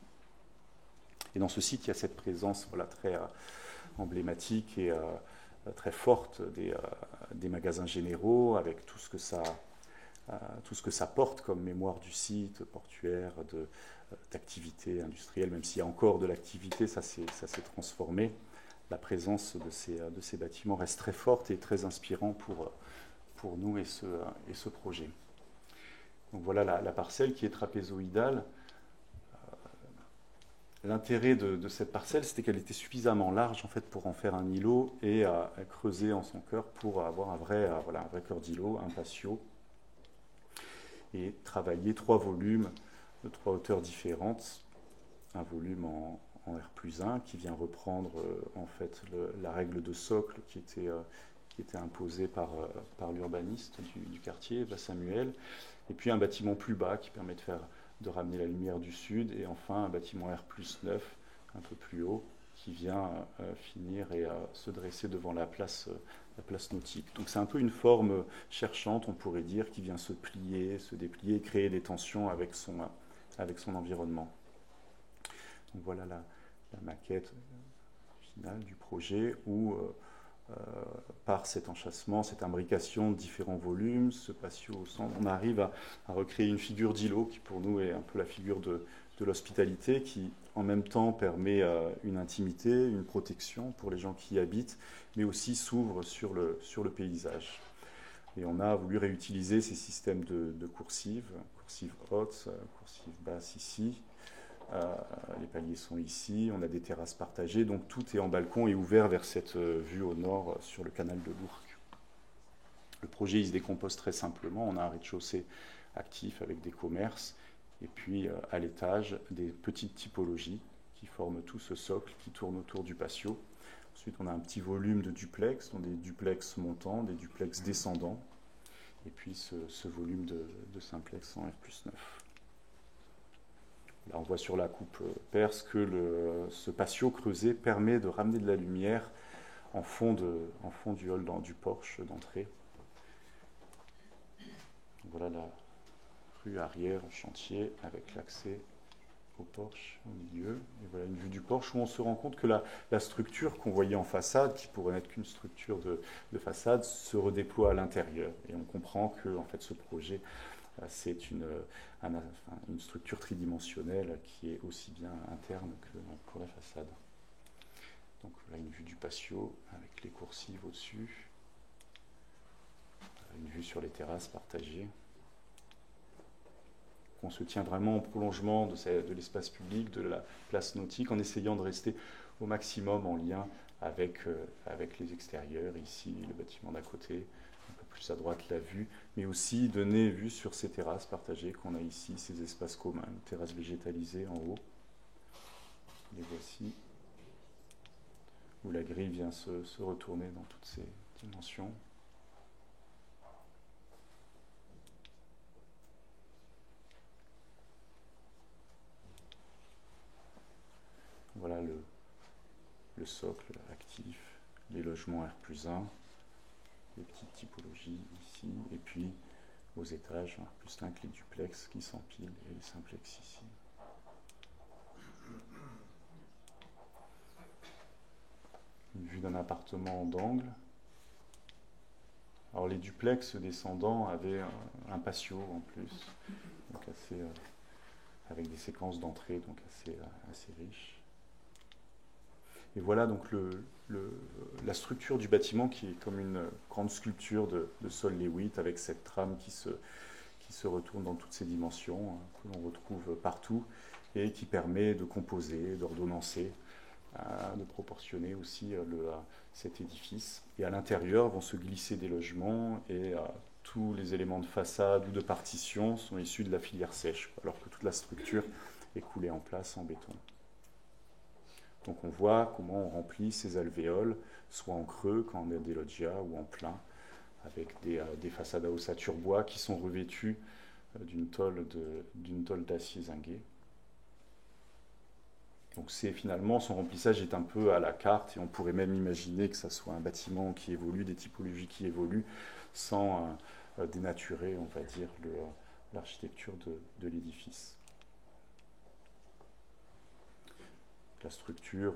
Et dans ce site, il y a cette présence très emblématique et très forte des magasins généraux, avec tout ce que ça porte comme mémoire du site portuaire, d'activité industrielle, même s'il y a encore de l'activité, ça s'est transformé. La présence de ces bâtiments reste très forte et très inspirant pour nous et ce projet. Donc voilà la parcelle qui est trapézoïdale. L'intérêt de cette parcelle, c'était qu'elle était suffisamment large en fait, pour en faire un îlot et à creuser en son cœur pour avoir un vrai cœur d'îlot, un patio, et travailler 3 volumes de 3 hauteurs différentes. Un volume en R+1 qui vient reprendre en fait la règle de socle qui était imposée par l'urbaniste du quartier, Samuel, et puis un bâtiment plus bas qui permet de ramener la lumière du sud, et enfin un bâtiment R+9 un peu plus haut qui vient finir et se dresser devant la place nautique. Donc c'est un peu une forme cherchante, on pourrait dire, qui vient se plier, se déplier, créer des tensions avec son environnement. Donc voilà la maquette finale du projet où, par cet enchâssement, cette imbrication de différents volumes, ce patio au centre, on arrive à recréer une figure d'îlot qui pour nous est un peu la figure de l'hospitalité, qui en même temps permet une intimité, une protection pour les gens qui y habitent, mais aussi s'ouvre sur le paysage. Et on a voulu réutiliser ces systèmes de coursives hautes, coursives basses ici. Les paliers sont ici, on a des terrasses partagées, donc tout est en balcon et ouvert vers cette vue au nord sur le canal de l'Ourcq. Le projet il se décompose très simplement, on a un rez-de-chaussée actif avec des commerces, et puis à l'étage des petites typologies qui forment tout ce socle qui tourne autour du patio. Ensuite on a un petit volume de duplex, donc des duplex montants, des duplex descendants, et puis ce volume de simplex en R+9. Là, on voit sur la coupe perse que ce patio creusé permet de ramener de la lumière en fond du hall du porche d'entrée. Voilà la rue arrière en chantier avec l'accès au porche au milieu. Et voilà une vue du porche où on se rend compte que la structure qu'on voyait en façade, qui pourrait n'être qu'une structure de façade, se redéploie à l'intérieur. Et on comprend que en fait, ce projet c'est une structure tridimensionnelle qui est aussi bien interne que pour la façade. Donc là, une vue du patio avec les coursives au-dessus, une vue sur les terrasses partagées. On se tient vraiment en prolongement de l'espace public, de la place nautique, en essayant de rester au maximum en lien avec les extérieurs, ici, le bâtiment d'à côté, un peu plus à droite la vue, mais aussi donner vue sur ces terrasses partagées qu'on a ici, ces espaces communs, terrasses végétalisées en haut. Les voici, où la grille vient se retourner dans toutes ses dimensions. Voilà le socle actif, les logements R+1, les petites typologies ici, et puis aux étages, R+5, les duplex qui s'empilent et les simplex ici. Une vue d'un appartement d'angle. Alors les duplex descendants avaient un patio en plus, donc avec des séquences d'entrée donc assez riches. Et voilà donc la structure du bâtiment qui est comme une grande sculpture de Sol Lewitt avec cette trame qui se retourne dans toutes ses dimensions, que l'on retrouve partout et qui permet de composer, d'ordonnancer, de proportionner aussi cet édifice. Et à l'intérieur vont se glisser des logements et tous les éléments de façade ou de partition sont issus de la filière sèche, alors que toute la structure est coulée en place en béton. Donc on voit comment on remplit ces alvéoles, soit en creux quand on a des loggias ou en plein, avec des façades à ossature bois qui sont revêtues d'une tôle d'acier zingué. Donc finalement, son remplissage est un peu à la carte, et on pourrait même imaginer que ça soit un bâtiment qui évolue, des typologies qui évoluent, sans dénaturer, on va dire, l'architecture de l'édifice. La structure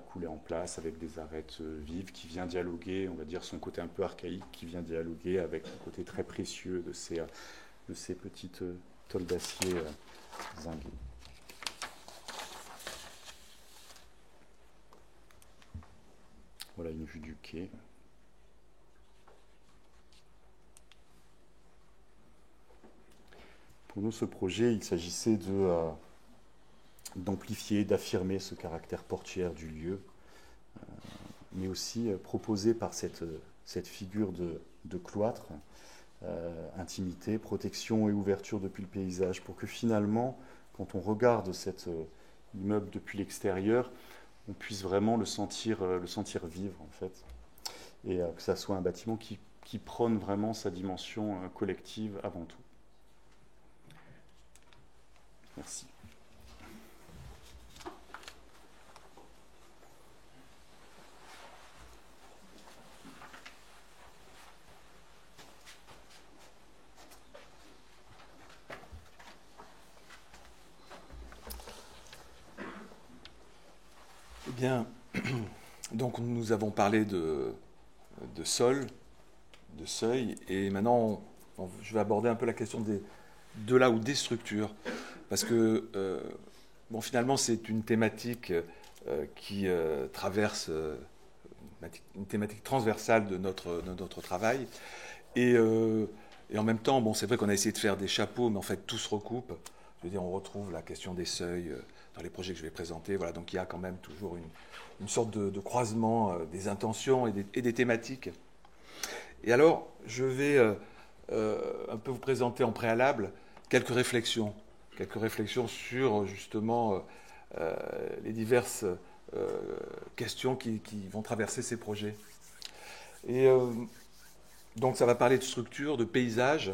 coulée en place avec des arêtes vives qui vient dialoguer, on va dire son côté un peu archaïque qui vient dialoguer avec le côté très précieux de ces petites tôles d'acier zinguées. Voilà une vue du quai. Pour nous, ce projet, il s'agissait d'amplifier, d'affirmer ce caractère portuaire du lieu, mais aussi proposé par cette figure de cloître, intimité, protection et ouverture depuis le paysage, pour que finalement, quand on regarde cet immeuble depuis l'extérieur, on puisse vraiment le sentir vivre, en fait, et que ça soit un bâtiment qui prône vraiment sa dimension collective avant tout. Merci. Eh bien, donc nous avons parlé de sol, de seuil, et maintenant je vais aborder un peu la question de là ou des structures, parce que bon, finalement c'est une thématique qui traverse une thématique transversale de notre travail, et en même temps, bon, c'est vrai qu'on a essayé de faire des chapeaux, mais en fait tout se recoupe. Je veux dire, on retrouve la question des seuils dans les projets que je vais présenter. Voilà, donc il y a quand même toujours une sorte de croisement des intentions et des thématiques. Et alors, je vais un peu vous présenter en préalable quelques réflexions sur justement les diverses questions qui vont traverser ces projets. Et donc ça va parler de structure, de paysage,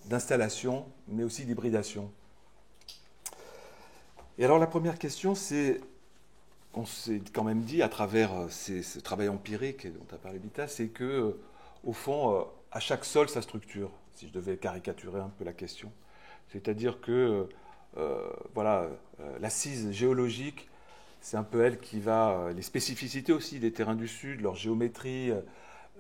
d'installation, mais aussi d'hybridation. Et alors la première question, c'est, on s'est quand même dit à travers ce travail empirique dont a parlé Bita, c'est que au fond, à chaque sol sa structure, si je devais caricaturer un peu la question. C'est-à-dire que voilà, l'assise géologique, c'est un peu elle qui va, les spécificités aussi des terrains du Sud, leur géométrie,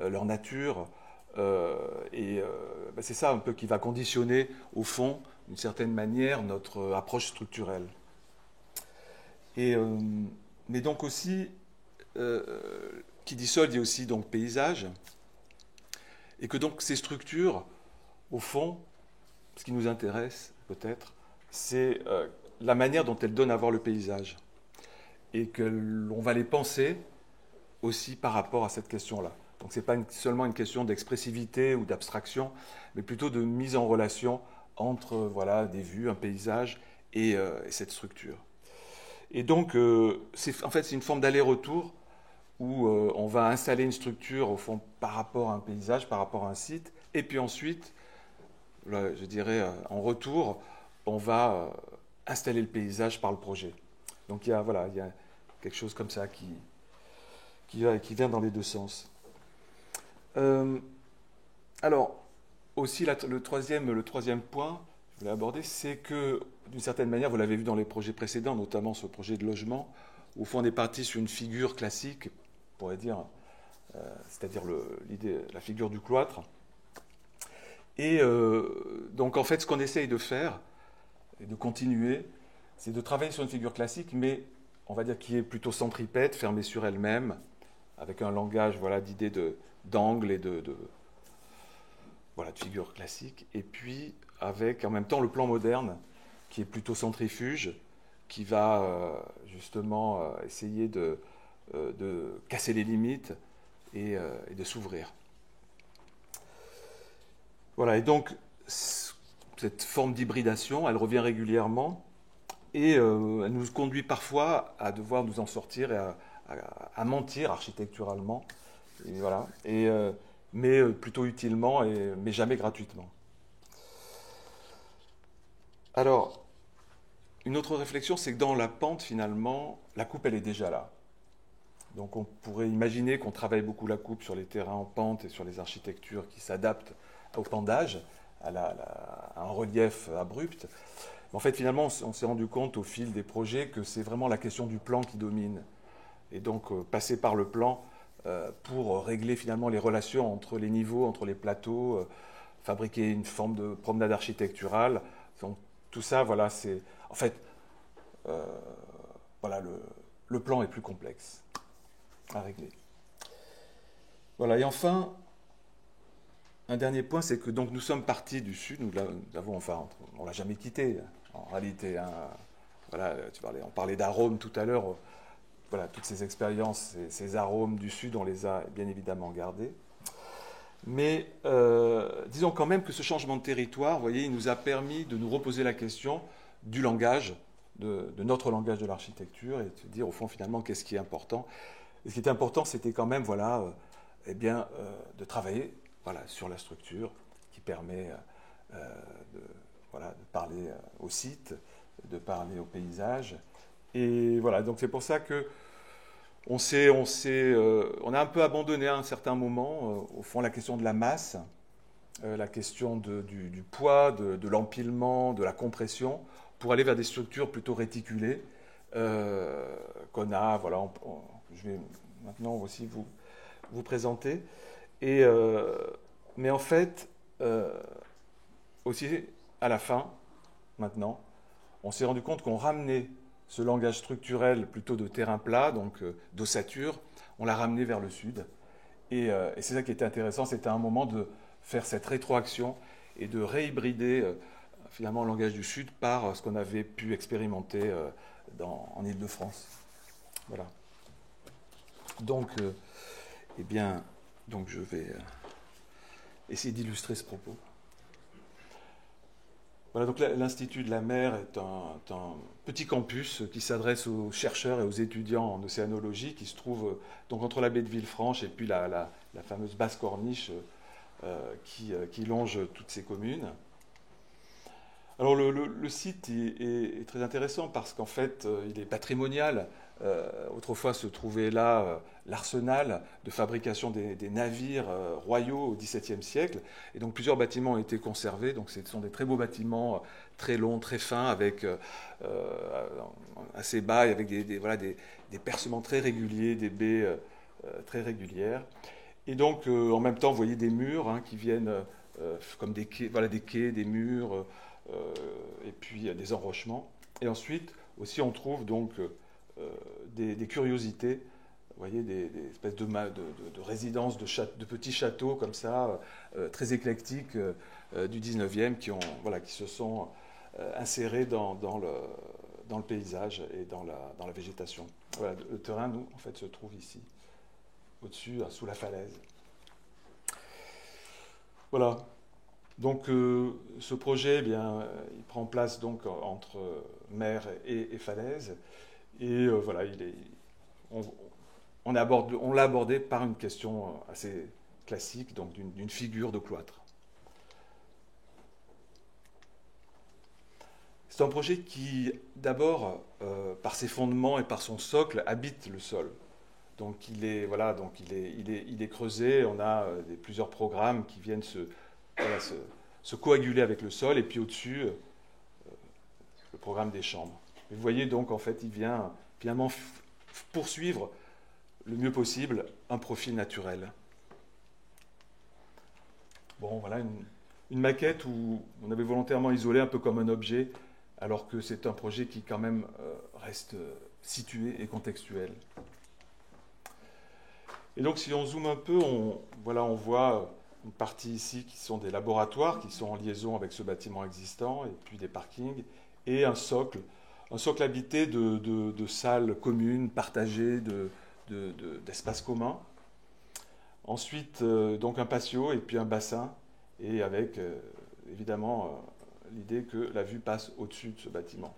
leur nature, c'est ça un peu qui va conditionner au fond, d'une certaine manière, notre approche structurelle. Mais donc aussi, qui dit sol dit aussi donc paysage, et que donc ces structures, au fond, ce qui nous intéresse peut-être, c'est la manière dont elles donnent à voir le paysage, et que l'on va les penser aussi par rapport à cette question-là. Donc ce n'est pas seulement une question d'expressivité ou d'abstraction, mais plutôt de mise en relation entre voilà, des vues, un paysage et cette structure. Et donc, en fait, c'est une forme d'aller-retour où on va installer une structure, au fond, par rapport à un paysage, par rapport à un site, et puis ensuite, là, je dirais, en retour, on va installer le paysage par le projet. Donc, il y a quelque chose comme ça qui vient dans les deux sens. Alors, aussi, le troisième point que je voulais aborder, c'est que, d'une certaine manière, vous l'avez vu dans les projets précédents, notamment ce projet de logement, où au fond, on est parti sur une figure classique, on pourrait dire, c'est-à-dire la figure du cloître. Et donc, en fait, ce qu'on essaye de faire, et de continuer, c'est de travailler sur une figure classique, mais on va dire qui est plutôt centripète, fermée sur elle-même, avec un langage d'idées d'angle et de figures classiques, et puis avec en même temps le plan moderne, qui est plutôt centrifuge, qui va justement essayer de casser les limites et de s'ouvrir. Voilà, et donc cette forme d'hybridation, elle revient régulièrement, et elle nous conduit parfois à devoir nous en sortir et à mentir architecturalement, et voilà, mais plutôt utilement, mais jamais gratuitement. Alors, une autre réflexion, c'est que dans la pente, finalement, la coupe, elle est déjà là. Donc on pourrait imaginer qu'on travaille beaucoup la coupe sur les terrains en pente et sur les architectures qui s'adaptent au pendage, à un relief abrupt. En fait, finalement, on s'est rendu compte au fil des projets que c'est vraiment la question du plan qui domine. Et donc, passer par le plan pour régler finalement les relations entre les niveaux, entre les plateaux, fabriquer une forme de promenade architecturale. Donc, tout ça, voilà, c'est... En fait, le plan est plus complexe à régler. Voilà, et enfin, un dernier point, c'est que donc, nous sommes partis du Sud, nous l'avons, enfin, on ne l'a jamais quitté, en réalité. Hein. Voilà, on parlait d'arômes tout à l'heure. Voilà, toutes ces expériences, ces arômes du Sud, on les a bien évidemment gardés. Mais disons quand même que ce changement de territoire, vous voyez, il nous a permis de nous reposer la question du langage, de notre langage de l'architecture, et de se dire au fond finalement qu'est-ce qui est important. Et ce qui était important, c'était quand même eh bien, de travailler sur la structure qui permet de parler au site, de parler au paysage. Et voilà, donc c'est pour ça que on a un peu abandonné à un certain moment, au fond, la question de la masse, la question du poids, de l'empilement, de la compression, pour aller vers des structures plutôt réticulées qu'on a. Voilà, je vais maintenant aussi vous présenter. Mais en fait, aussi à la fin, maintenant, on s'est rendu compte qu'on ramenait ce langage structurel plutôt de terrain plat, donc d'ossature, on l'a ramené vers le sud. Et c'est ça qui était intéressant, c'était un moment de faire cette rétroaction et de réhybrider finalement le langage du sud par ce qu'on avait pu expérimenter en Île-de-France. Voilà. Donc, eh bien, donc je vais essayer d'illustrer ce propos. Voilà, donc l'Institut de la mer est un petit campus qui s'adresse aux chercheurs et aux étudiants en océanologie, qui se trouve donc entre la baie de Villefranche et puis la fameuse basse corniche qui longe toutes ces communes. Alors le site est très intéressant parce qu'en fait il est patrimonial. Autrefois se trouvait là l'arsenal de fabrication des navires royaux au XVIIe siècle. Et donc plusieurs bâtiments ont été conservés. Donc ce sont des très beaux bâtiments, très longs, très fins, avec assez bas, et avec des percements très réguliers, des baies très régulières. Et donc en même temps, vous voyez des murs qui viennent comme des quais, des murs, et puis des enrochements. Et ensuite aussi on trouve donc des curiosités, vous voyez, des espèces de résidences, de petits châteaux comme ça, très éclectiques du 19e, qui se sont insérés dans le paysage et dans la végétation. Voilà, le terrain, nous, en fait, se trouve ici, au-dessus, sous la falaise. Voilà. Donc, ce projet, eh bien, il prend place donc entre mer et falaise. Et voilà, on l'a abordé par une question assez classique, donc d'une figure de cloître. C'est un projet qui, d'abord, par ses fondements et par son socle, habite le sol. Donc il est creusé. On a plusieurs programmes qui viennent se coaguler avec le sol, et puis au-dessus, le programme des chambres. Vous voyez donc, en fait, il vient finalement poursuivre le mieux possible un profil naturel. Bon, voilà une maquette où on avait volontairement isolé un peu comme un objet, alors que c'est un projet qui quand même reste situé et contextuel. Et donc si on zoome un peu, on voit une partie ici qui sont des laboratoires, qui sont en liaison avec ce bâtiment existant, et puis des parkings, et un socle habité de salles communes, partagées, d'espaces communs. Ensuite, donc un patio et puis un bassin, et avec évidemment l'idée que la vue passe au-dessus de ce bâtiment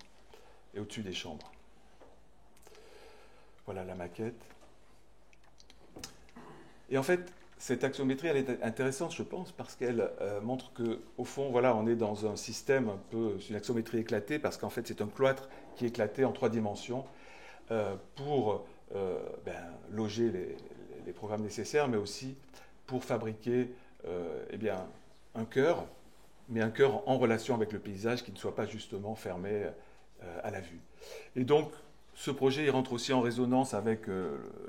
et au-dessus des chambres. Voilà la maquette. Et en fait, cette axométrie, elle est intéressante, je pense, parce qu'elle montre qu'au fond, voilà, on est dans un système un peu, une axométrie éclatée, parce qu'en fait, c'est un cloître qui est éclaté en 3 dimensions pour loger les programmes nécessaires, mais aussi pour fabriquer un cœur, mais un cœur en relation avec le paysage qui ne soit pas justement fermé à la vue. Et donc, ce projet, il rentre aussi en résonance avec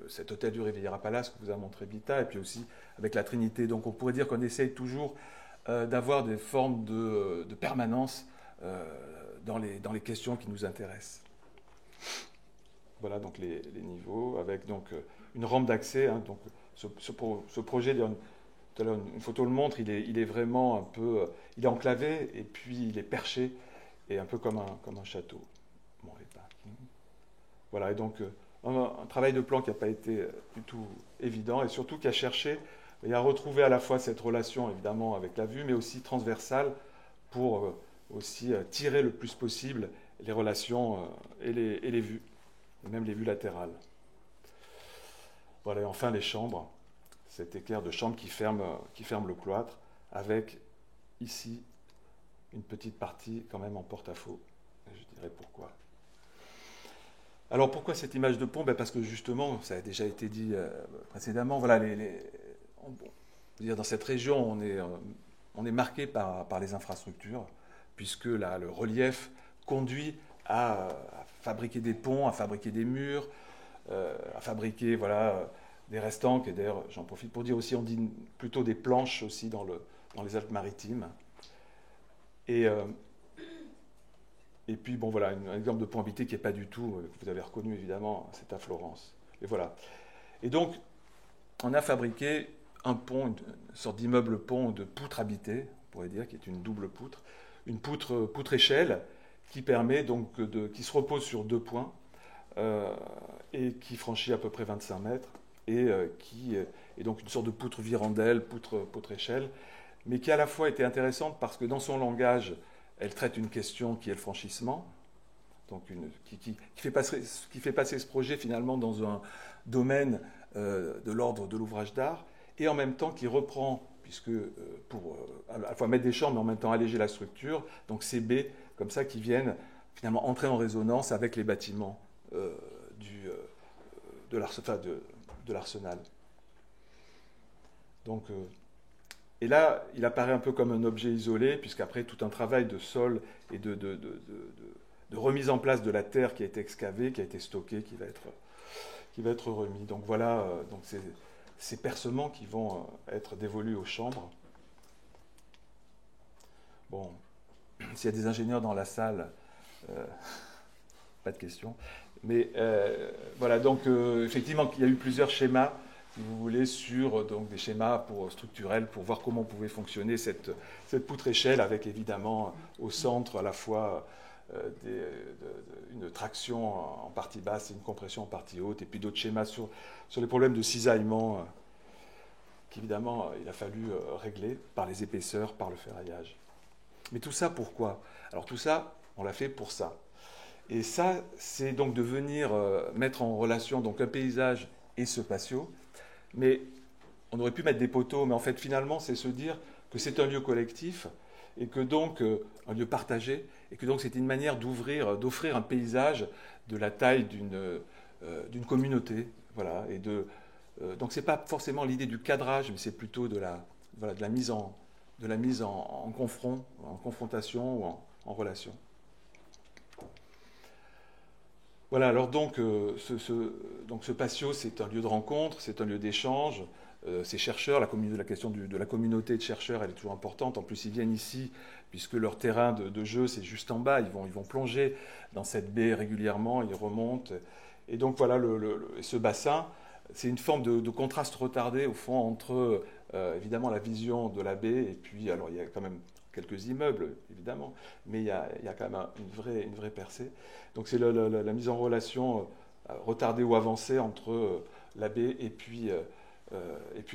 cet hôtel du Riviera Palace que vous a montré Bita, et puis aussi avec la Trinité. Donc on pourrait dire qu'on essaye toujours d'avoir des formes de permanence dans les questions qui nous intéressent. Voilà donc les niveaux, avec donc une rampe d'accès. Donc ce projet est tout à l'heure, une photo le montre, il est vraiment un peu... il est enclavé, et puis il est perché, et un peu comme un château. Bon, les parkings. Voilà, et donc un travail de plan qui n'a pas été du tout évident, et surtout qui a cherché et à retrouver à la fois cette relation, évidemment, avec la vue, mais aussi transversale, pour aussi tirer le plus possible les relations et les vues, et même les vues latérales. Voilà, et enfin les chambres, cet équerre de chambre qui ferme le cloître, avec ici une petite partie quand même en porte-à-faux. Je dirais pourquoi. Alors pourquoi cette image de pont? Parce que justement, ça a déjà été dit précédemment, voilà, dans cette région, on est marqué par les infrastructures, puisque là, le relief conduit à fabriquer des ponts, à fabriquer des murs, à fabriquer des restanques, et d'ailleurs j'en profite pour dire aussi, on dit plutôt des planches aussi dans les Alpes-Maritimes. Et puis bon voilà, un exemple de pont habité qui n'est pas du tout, que vous avez reconnu évidemment, c'est à Florence. Et voilà. Et donc on a fabriqué un pont, une sorte d'immeuble pont de poutre habitée, on pourrait dire, qui est une double poutre, une poutre échelle qui permet donc qui se repose sur 2 points et qui franchit à peu près 25 mètres et qui est donc une sorte de poutre virandelle, poutre échelle, mais qui à la fois était intéressante parce que dans son langage, elle traite une question qui est le franchissement, donc qui fait passer ce projet finalement dans un domaine de l'ordre de l'ouvrage d'art, et en même temps qui reprend, puisque pour à la fois mettre des chambres mais en même temps alléger la structure, donc ces baies comme ça qui viennent finalement entrer en résonance avec les bâtiments de l'arsenal. Donc, et là, il apparaît un peu comme un objet isolé, puisqu'après tout un travail de sol et de remise en place de la terre qui a été excavée, qui a été stockée, qui va être remis. Donc voilà, donc ces percements qui vont être dévolus aux chambres. Bon, s'il y a des ingénieurs dans la salle, pas de questions. Mais voilà, donc effectivement, il y a eu plusieurs schémas, si vous voulez, sur donc, des schémas structurels pour voir comment pouvait fonctionner cette poutre échelle, avec évidemment au centre à la fois une traction en partie basse et une compression en partie haute, et puis d'autres schémas sur les problèmes de cisaillement qu'évidemment il a fallu régler par les épaisseurs, par le ferraillage. Mais tout ça pourquoi? Alors tout ça, on l'a fait pour ça. Et ça, c'est donc de venir mettre en relation donc un paysage et ce patio. Mais on aurait pu mettre des poteaux, mais en fait, finalement, c'est se dire que c'est un lieu collectif et que donc un lieu partagé, et que donc c'est une manière d'offrir un paysage de la taille d'une communauté, voilà. Et donc c'est pas forcément l'idée du cadrage, mais c'est plutôt de la mise en confrontation ou en relation. Voilà, alors donc ce patio, c'est un lieu de rencontre, c'est un lieu d'échange. Ces chercheurs, la question de la communauté de chercheurs, elle est toujours importante. En plus, ils viennent ici, puisque leur terrain de jeu, c'est juste en bas. Ils vont plonger dans cette baie régulièrement, ils remontent. Et donc voilà, ce bassin, c'est une forme de contraste retardé, au fond, entre évidemment la vision de la baie, et puis, alors il y a quand même quelques immeubles, évidemment, mais il y a quand même une vraie percée. Donc c'est la mise en relation retardée ou avancée entre la baie et puis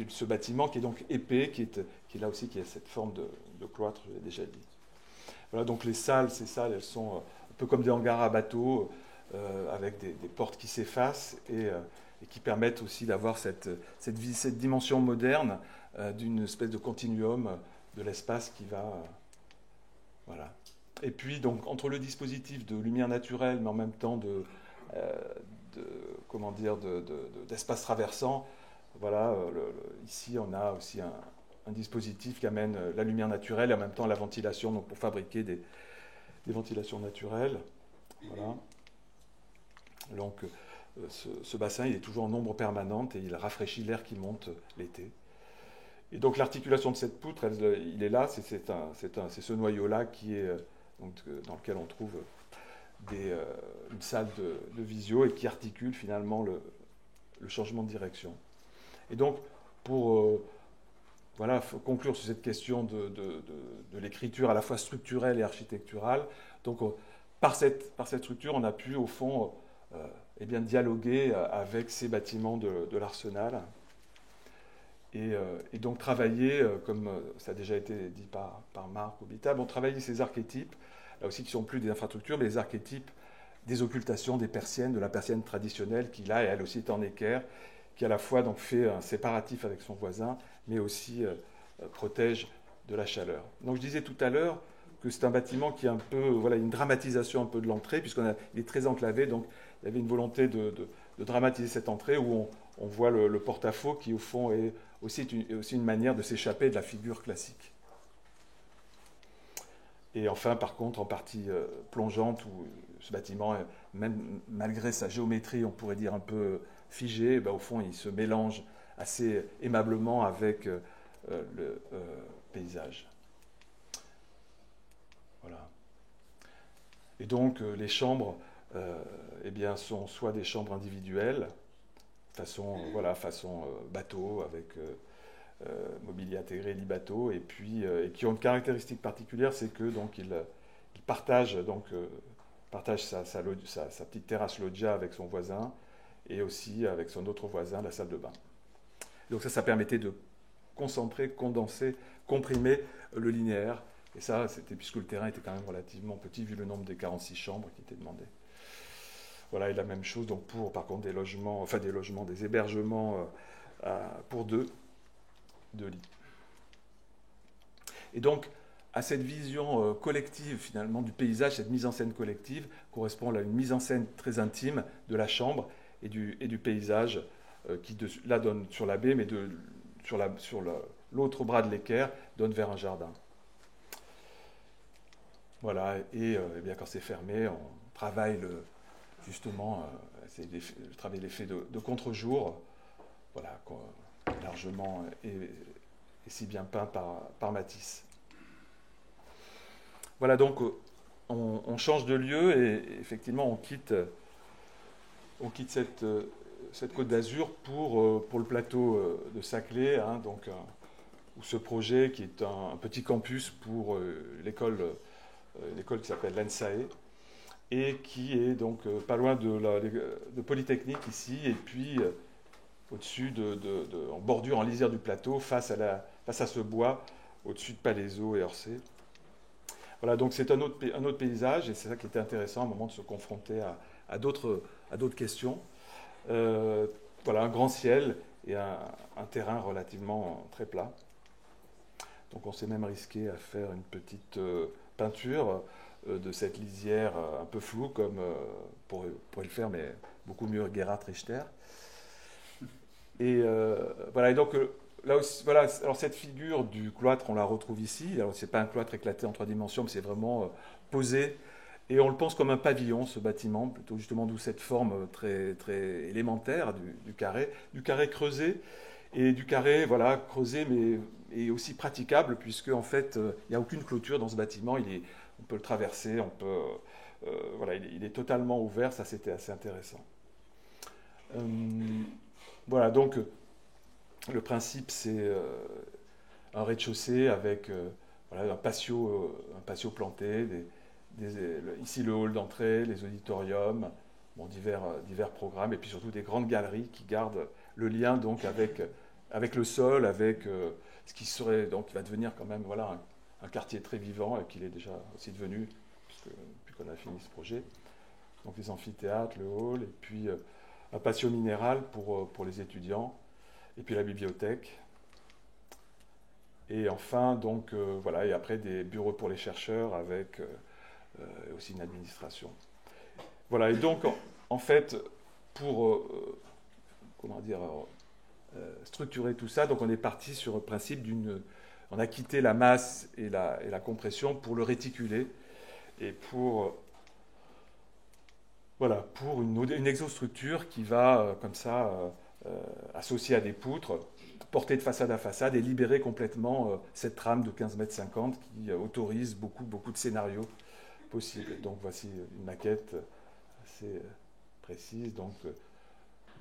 ce bâtiment qui est donc épais, qui est là aussi, qui a cette forme de cloître, je l'ai déjà dit. Voilà, donc ces salles, elles sont un peu comme des hangars à bateaux, avec des portes qui s'effacent et qui permettent aussi d'avoir cette dimension moderne d'une espèce de continuum de l'espace qui va... voilà. Et puis, donc, entre le dispositif de lumière naturelle, mais en même temps d'espace traversant, voilà, ici, on a aussi un dispositif qui amène la lumière naturelle et en même temps la ventilation, donc pour fabriquer des ventilations naturelles. Voilà. Donc, ce bassin, il est toujours en ombre permanente et il rafraîchit l'air qui monte l'été. Et donc l'articulation de cette poutre, il est là, c'est ce noyau-là qui est dans lequel on trouve une salle de visio et qui articule finalement le changement de direction. Et donc pour voilà, faut conclure sur cette question de l'écriture à la fois structurelle et architecturale. Donc, par cette structure, on a pu, au fond, eh bien, dialoguer avec ces bâtiments de l'Arsenal. Et donc travailler, comme ça a déjà été dit par Marc ou Bita, travailler ces archétypes, là aussi qui ne sont plus des infrastructures, mais les archétypes des occultations des persiennes, de la persienne traditionnelle, qui là, elle aussi est en équerre, qui à la fois donc, fait un séparatif avec son voisin, mais aussi protège de la chaleur. Donc je disais tout à l'heure que c'est un bâtiment qui est un peu, voilà, une dramatisation un peu de l'entrée, il est très enclavé, donc il y avait une volonté de dramatiser cette entrée où on voit le porte-à-faux qui au fond est aussi une manière de s'échapper de la figure classique. Et enfin, par contre, en partie plongeante, où ce bâtiment, même malgré sa géométrie, on pourrait dire un peu figée, au fond, il se mélange assez aimablement avec le paysage. Voilà. Et donc, les chambres eh bien, sont soit des chambres individuelles, façon bateau, avec mobilier intégré, lit bateau, et puis qui ont une caractéristique particulière, c'est que donc il partage sa petite terrasse loggia avec son voisin et aussi avec son autre voisin la salle de bain. Donc ça permettait de concentrer, condenser, comprimer le linéaire. Et ça, c'était puisque le terrain était quand même relativement petit vu le nombre des 46 chambres qui étaient demandées. Voilà, et la même chose donc pour par contre des hébergements pour deux lits. Et donc, à cette vision collective, finalement, du paysage, cette mise en scène collective, correspond à une mise en scène très intime de la chambre et du paysage, qui, là, donne sur la baie, mais sur l'autre bras de l'équerre, donne vers un jardin. Voilà, et bien, quand c'est fermé, on travaille justement l'effet de contre-jour, voilà, largement et si bien peint par Matisse. Voilà, donc on change de lieu et effectivement on quitte cette côte d'Azur pour le plateau de Saclay, hein, donc, où ce projet qui est un petit campus pour l'école qui s'appelle l'ENSAE et qui est donc pas loin de Polytechnique ici, et puis au-dessus en bordure, en lisière du plateau, face à ce bois, au-dessus de Palaiseau et Orsay. Voilà, donc c'est un autre paysage, et c'est ça qui était intéressant, à un moment de se confronter à d'autres questions. Voilà, un grand ciel et un terrain relativement très plat. Donc on s'est même risqué à faire une petite peinture de cette lisière un peu floue, comme pourrait le faire, mais beaucoup mieux Gerhard Richter. Et voilà, et donc là aussi, voilà, alors cette figure du cloître, on la retrouve ici. Alors c'est pas un cloître éclaté en 3 dimensions, mais c'est vraiment posé. Et on le pense comme un pavillon, ce bâtiment, plutôt justement d'où cette forme très, très élémentaire du carré creusé. Et du carré, voilà, creusé, mais et aussi praticable, puisque en fait, il n'y a aucune clôture dans ce bâtiment. On peut le traverser, voilà, il est totalement ouvert. Ça, c'était assez intéressant. Voilà, donc le principe, c'est un rez-de-chaussée avec voilà, un patio planté, ici le hall d'entrée, les auditoriums, divers programmes, et puis surtout des grandes galeries qui gardent le lien donc avec le sol, avec ce qui va devenir quand même voilà, un quartier très vivant, et qu'il est déjà aussi devenu, depuis qu'on a fini ce projet. Donc les amphithéâtres, le hall, et puis un patio minéral pour les étudiants, et puis la bibliothèque. Et enfin, donc, voilà, et après des bureaux pour les chercheurs avec aussi une administration. Voilà, et donc, en fait, pour structurer tout ça, donc on est parti sur le principe on a quitté la masse et la compression pour le réticuler, et pour une exostructure qui va, comme ça, associée à des poutres, portée de façade à façade et libérer complètement cette trame de 15,50 m qui autorise beaucoup de scénarios possibles. Donc voici une maquette assez précise donc,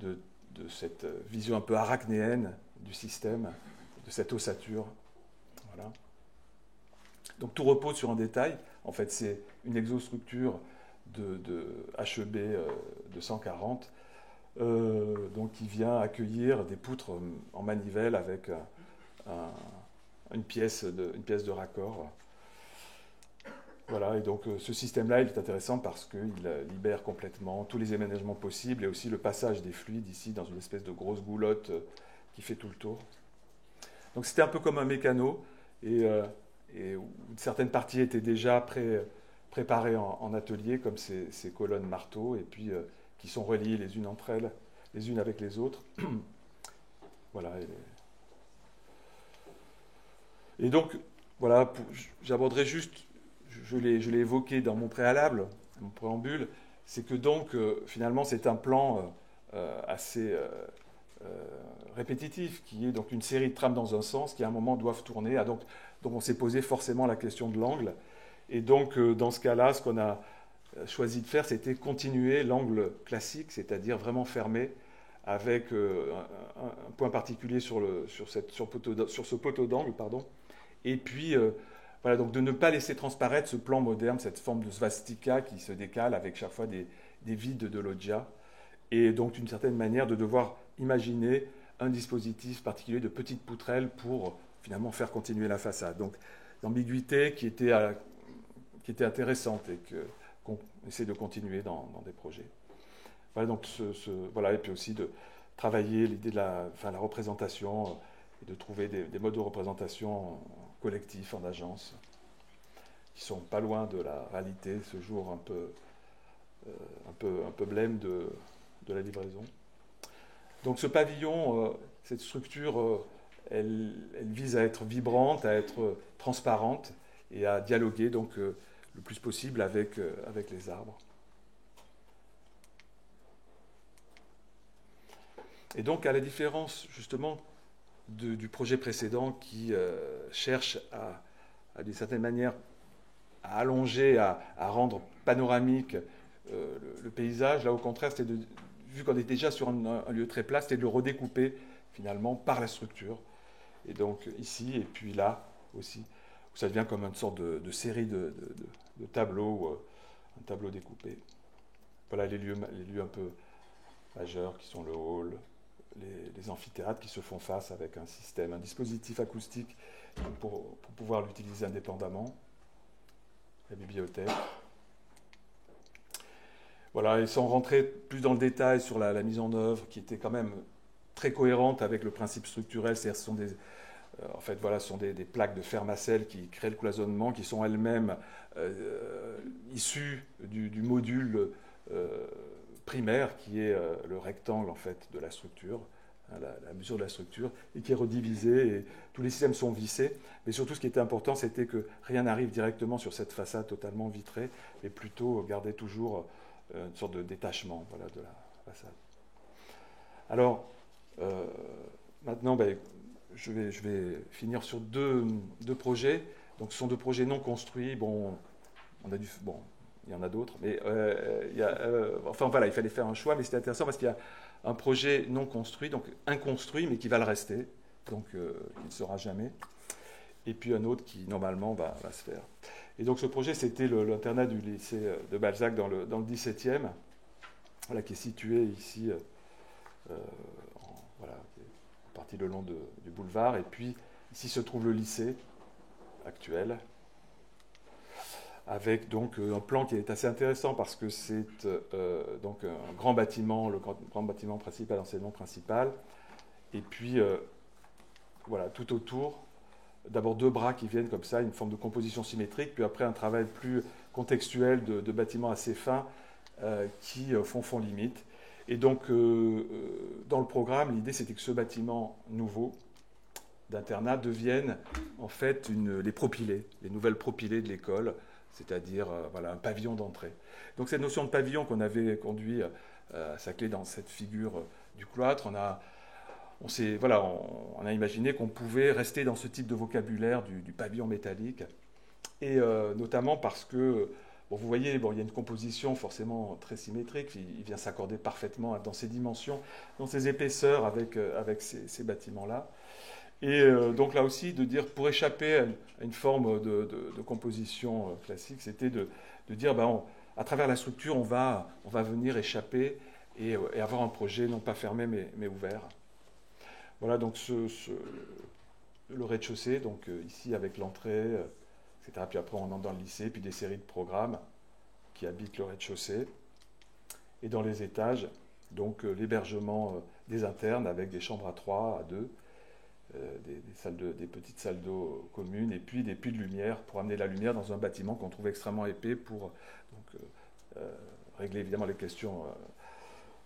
de cette vision un peu arachnéenne du système cette ossature. Voilà. Donc tout repose sur un détail. En fait, c'est une exostructure de HEB 240 donc qui vient accueillir des poutres en manivelle avec une pièce de raccord. Voilà, et donc ce système-là, il est intéressant parce qu'il libère complètement tous les aménagements possibles et aussi le passage des fluides ici dans une espèce de grosse goulotte qui fait tout le tour. Donc c'était un peu comme un mécano et où certaines parties étaient déjà préparées en atelier, comme ces colonnes marteaux, et puis qui sont reliées les unes entre elles, les unes avec les autres. Voilà. Et donc, voilà, j'aborderai juste, je l'ai évoqué dans mon préalable, mon préambule, c'est que donc, finalement, c'est un plan assez répétitif, qui est donc une série de trames dans un sens, qui à un moment doivent tourner. Donc on s'est posé forcément la question de l'angle. Et donc, dans ce cas-là, ce qu'on a choisi de faire, c'était continuer l'angle classique, c'est-à-dire vraiment fermé, avec un point particulier sur ce poteau d'angle, pardon. Et puis, voilà, donc de ne pas laisser transparaître ce plan moderne, cette forme de svastika qui se décale avec chaque fois des vides de loggia. Et donc, d'une certaine manière, de devoir imaginer un dispositif particulier de petites poutrelles pour finalement faire continuer la façade. Donc, l'ambiguïté qui était intéressante et qu'on essaie de continuer dans des projets. Voilà, donc voilà, et puis aussi de travailler l'idée de la représentation et de trouver des modes de représentation collectifs en agence qui sont pas loin de la réalité, ce jour un peu blême de la livraison. Donc ce pavillon, cette structure, elle vise à être vibrante, à être transparente et à dialoguer donc le plus possible avec les arbres. Et donc, à la différence justement du projet précédent qui cherche à d'une certaine manière à allonger, à rendre panoramique le paysage, là au contraire, vu qu'on est déjà sur un lieu très plat, c'était de le redécouper finalement par la structure. Et donc ici et puis là aussi, où ça devient comme une sorte de série de tableaux, un tableau découpé. Voilà les lieux un peu majeurs qui sont le hall, les amphithéâtres qui se font face avec un dispositif acoustique pour pouvoir l'utiliser indépendamment, la bibliothèque. Voilà, et sans rentrer plus dans le détail sur la mise en œuvre, qui était quand même très cohérente avec le principe structurel, c'est-à-dire ce sont ce sont des plaques de fermacelle qui créent le cloisonnement, qui sont elles-mêmes issues du module primaire, qui est le rectangle en fait de la structure, hein, la mesure de la structure, et qui est redivisé, et tous les systèmes sont vissés. Mais surtout, ce qui était important, c'était que rien n'arrive directement sur cette façade totalement vitrée, mais plutôt garder toujours une sorte de détachement, voilà, de la façade. Alors, maintenant, je vais finir sur deux projets. Donc, ce sont deux projets non construits. Bon, il y en a d'autres, mais il fallait faire un choix, mais c'était intéressant parce qu'il y a un projet non construit, donc inconstruit, mais qui va le rester, donc qui ne sera jamais, et puis un autre qui, normalement, va se faire. Et donc ce projet, c'était l'internat du lycée de Balzac dans le 17e, voilà, qui est situé ici, partie le long du boulevard, et puis ici se trouve le lycée actuel, avec donc un plan qui est assez intéressant parce que c'est donc un grand bâtiment, le grand bâtiment principal, l'enseignement principal, et puis voilà, tout autour, d'abord deux bras qui viennent comme ça, une forme de composition symétrique, puis après un travail plus contextuel de bâtiments assez fins qui font limite. Et donc, dans le programme, l'idée c'était que ce bâtiment nouveau d'internat devienne en fait les propylées, les nouvelles propylées de l'école, c'est-à-dire un pavillon d'entrée. Donc cette notion de pavillon qu'on avait conduit à sa clé dans cette figure du cloître, on a imaginé qu'on pouvait rester dans ce type de vocabulaire du pavillon métallique, et notamment parce que, vous voyez, il y a une composition forcément très symétrique, il vient s'accorder parfaitement dans ses dimensions, dans ses épaisseurs avec ces bâtiments-là. Et donc là aussi, de dire, pour échapper à une forme de composition classique, c'était de dire, à travers la structure, on va venir échapper et avoir un projet non pas fermé mais ouvert. Voilà donc le rez-de-chaussée, donc ici avec l'entrée, etc. Puis après on entre dans le lycée, puis des séries de programmes qui habitent le rez-de-chaussée. Et dans les étages, donc l'hébergement des internes avec des chambres à 3, à 2, des petites salles d'eau communes, et puis des puits de lumière pour amener la lumière dans un bâtiment qu'on trouve extrêmement épais pour régler évidemment les questions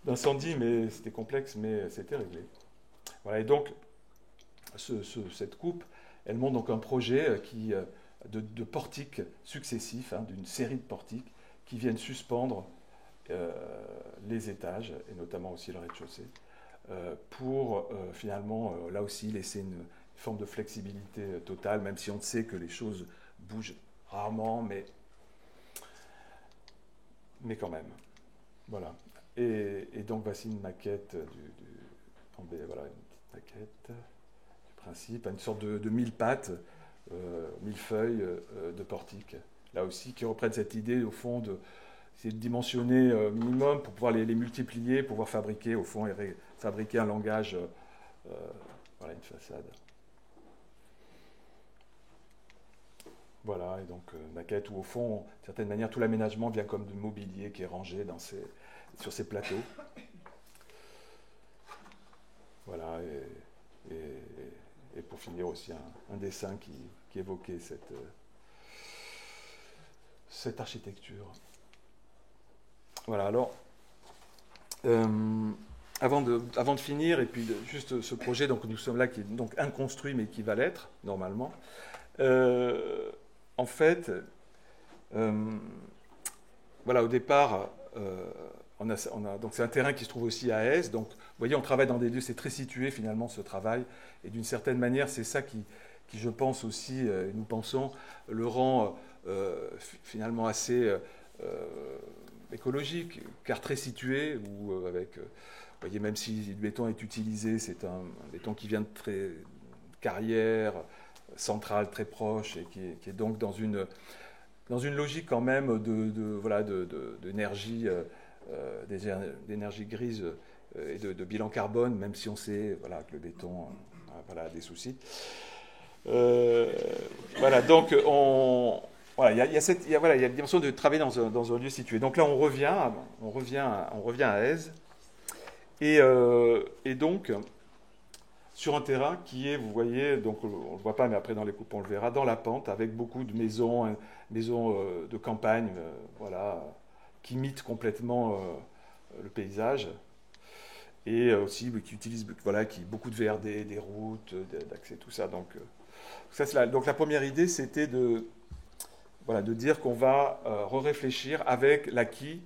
d'incendie, mais c'était complexe, mais c'était réglé. Voilà, et donc cette coupe, elle montre donc un projet de portiques successifs, d'une série de portiques qui viennent suspendre les étages, et notamment aussi le rez-de-chaussée, pour finalement, là aussi, laisser une forme de flexibilité totale, même si on sait que les choses bougent rarement, mais quand même. Voilà. Et donc, voici une maquette voilà, une petite maquette du principe, une sorte de mille pattes, mille feuilles de portique, là aussi, qui reprennent cette idée, au fond, c'est de dimensionner minimum pour pouvoir les multiplier, pouvoir fabriquer, au fond, fabriquer un langage, voilà, une façade. Voilà, et donc maquette où, au fond, d'une certaine manière, tout l'aménagement vient comme du mobilier qui est rangé sur ces plateaux. Voilà, et pour finir aussi un dessin qui évoquait cette architecture. Voilà, alors, avant de finir, et puis juste ce projet, donc nous sommes là, qui est donc inconstruit, mais qui va l'être, normalement. En fait, voilà, au départ, donc c'est un terrain qui se trouve aussi à Aise. Donc, vous voyez, on travaille dans des lieux, c'est très situé finalement ce travail. Et d'une certaine manière, c'est ça qui je pense aussi, nous pensons, le rend finalement assez écologique, car très situé, ou avec, vous voyez, même si le béton est utilisé, c'est un béton qui vient de très carrière centrale, très proche, et qui est donc dans une logique quand même d'énergie, d'énergie grise et de bilan carbone, même si on sait que le béton a des soucis. Voilà, donc il y a la dimension de travailler dans un lieu situé. Donc là, on revient à Aise, et donc sur un terrain qui est, vous voyez, donc on ne le voit pas, mais après dans les coupes on le verra, dans la pente, avec beaucoup de maisons de campagne, voilà, qui imitent complètement le paysage, et aussi qui utilisent, voilà, beaucoup de VRD, des routes, d'accès, tout ça. Donc donc la première idée, c'était de dire qu'on va réfléchir avec l'acquis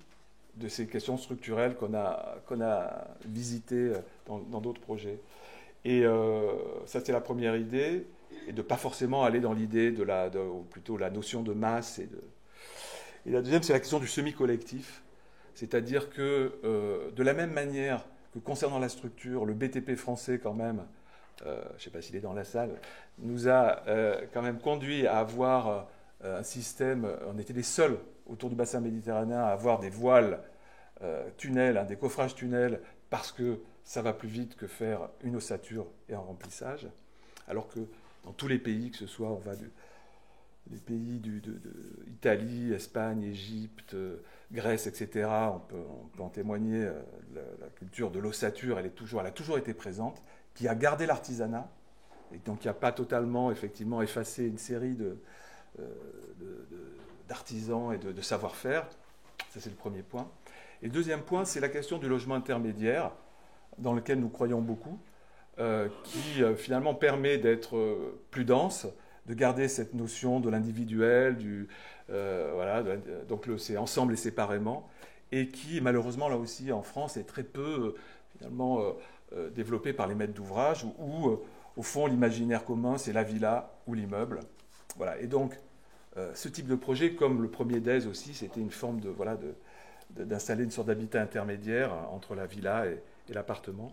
de ces questions structurelles qu'on a visitées dans d'autres projets. Et ça, c'est la première idée, et de ne pas forcément aller dans l'idée ou plutôt la notion de masse. Et la deuxième, c'est la question du semi-collectif, c'est-à-dire que de la même manière que concernant la structure, le BTP français quand même, je ne sais pas s'il est dans la salle, nous a quand même conduit à avoir un système, on était les seuls autour du bassin méditerranéen à avoir des voiles tunnels, des coffrages tunnels, parce que ça va plus vite que faire une ossature et un remplissage, alors que dans tous les pays, que ce soit, on va des pays d'Italie, Espagne, Égypte, Grèce, etc., on peut en témoigner, la culture de l'ossature, elle a toujours été présente, qui a gardé l'artisanat, et donc qui n'a pas totalement, effectivement, effacé une série d'artisans et de savoir-faire. Ça, c'est le premier point. Et le deuxième point, c'est la question du logement intermédiaire, dans lequel nous croyons beaucoup, qui finalement permet d'être plus dense, de garder cette notion de l'individuel, donc c'est ensemble et séparément, et qui malheureusement là aussi en France est très peu finalement développé par les maîtres d'ouvrage, où au fond l'imaginaire commun c'est la villa ou l'immeuble. Voilà. Et donc ce type de projet, comme le premier d'Aise aussi, c'était une forme d'installer une sorte d'habitat intermédiaire entre la villa et l'appartement.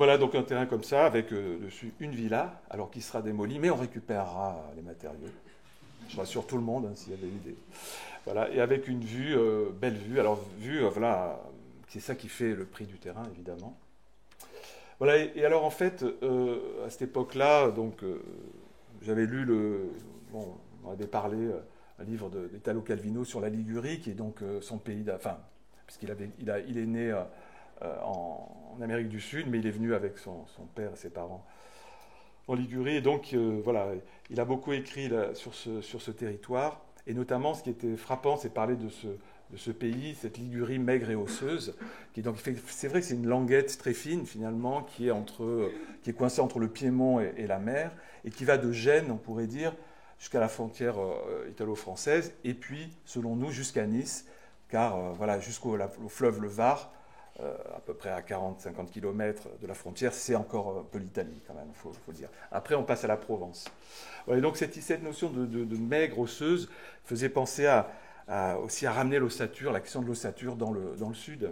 Voilà donc un terrain comme ça, avec dessus une villa, alors qui sera démolie, mais on récupérera les matériaux. Je rassure tout le monde, hein, s'il y avait eu des... Voilà, et avec une vue, belle vue. Alors, vue, voilà, c'est ça qui fait le prix du terrain, évidemment. Voilà, et alors, en fait, à cette époque-là, donc, j'avais lu bon, on avait parlé, un livre d'Italo Calvino sur la Ligurie, qui est donc son pays, enfin, puisqu'il est né en Amérique du Sud, mais il est venu avec son père et ses parents en Ligurie. Et donc, voilà, il a beaucoup écrit là, sur ce territoire. Et notamment, ce qui était frappant, c'est parler de ce pays, cette Ligurie maigre et osseuse. C'est vrai que c'est une languette très fine, finalement, qui est coincée entre le Piémont et la mer, et qui va de Gênes, on pourrait dire, jusqu'à la frontière italo-française, et puis, selon nous, jusqu'à Nice, car voilà, jusqu'au fleuve le Var, à peu près à 40-50 km de la frontière, c'est encore un peu l'Italie, quand même, il faut le dire. Après, on passe à la Provence. Voilà, donc cette notion de maigre, osseuse, faisait penser aussi à ramener l'ossature, la question de l'ossature dans le sud.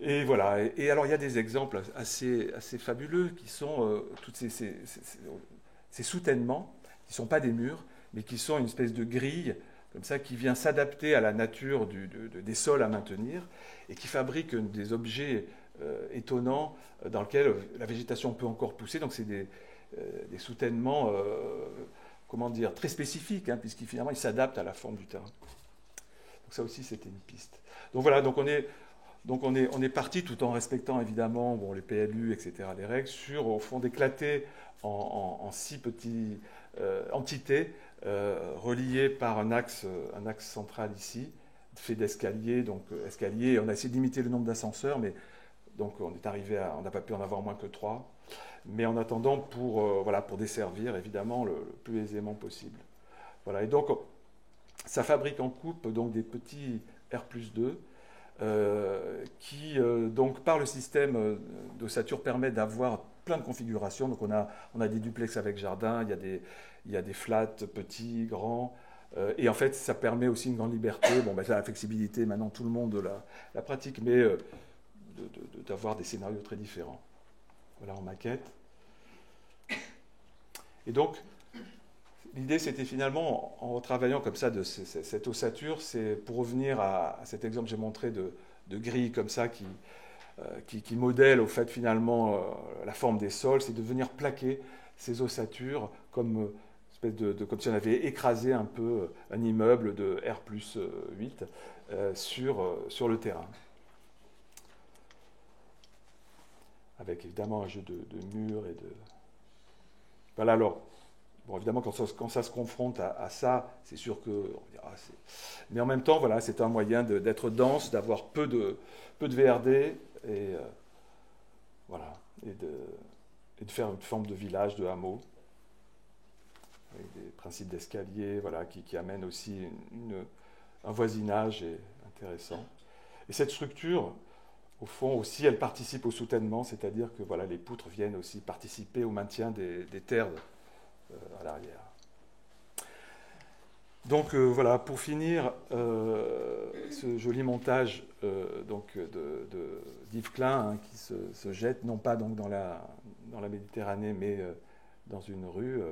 Et voilà, et alors il y a des exemples assez fabuleux qui sont toutes ces soutènements, qui ne sont pas des murs, mais qui sont une espèce de grille, comme ça, qui vient s'adapter à la nature des sols à maintenir, et qui fabrique des objets étonnants dans lesquels la végétation peut encore pousser. Donc c'est des soutènements, comment dire, très spécifiques, hein, puisqu'ils finalement ils s'adaptent à la forme du terrain. Donc ça aussi c'était une piste. Donc voilà, on est parti tout en respectant évidemment les PLU, etc., les règles, au fond d'éclater en 6 petites entités reliées par un axe central ici, fait d'escaliers, donc escaliers. On a essayé de limiter le nombre d'ascenseurs, mais donc on n'a pas pu en avoir moins que 3. Mais en attendant, pour desservir évidemment le plus aisément possible. Voilà. Et donc ça fabrique en coupe donc des petits R+2 qui donc par le système d'ossature permet d'avoir plein de configurations. Donc on a des duplex avec jardin, il y a des flats petits, grands. Et en fait, ça permet aussi une grande liberté. Bon, la flexibilité, maintenant tout le monde la pratique, mais d'avoir des scénarios très différents. Voilà en maquette. Et donc, l'idée, c'était finalement, en retravaillant comme ça de cette ossature, c'est pour revenir à cet exemple que j'ai montré de grille comme ça qui modèle au fait finalement la forme des sols, c'est de venir plaquer ces ossatures comme comme si on avait écrasé un peu un immeuble de R+8 sur le terrain. Avec évidemment un jeu de murs et de... Voilà, alors, bon, évidemment, quand ça se confronte à ça, c'est sûr que... On dira, mais en même temps, voilà, c'est un moyen d'être dense, d'avoir peu de VRD, et voilà, et de faire une forme de village, de hameau, avec des principes d'escalier, voilà, qui amènent aussi un voisinage intéressant. Et cette structure, au fond aussi, elle participe au soutènement, c'est-à-dire que voilà, les poutres viennent aussi participer au maintien des terres à l'arrière. Donc voilà, pour finir, ce joli montage d'Yves Klein, hein, qui se jette non pas donc dans la Méditerranée, mais dans une rue.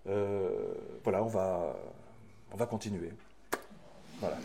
Voilà, on va continuer. Voilà.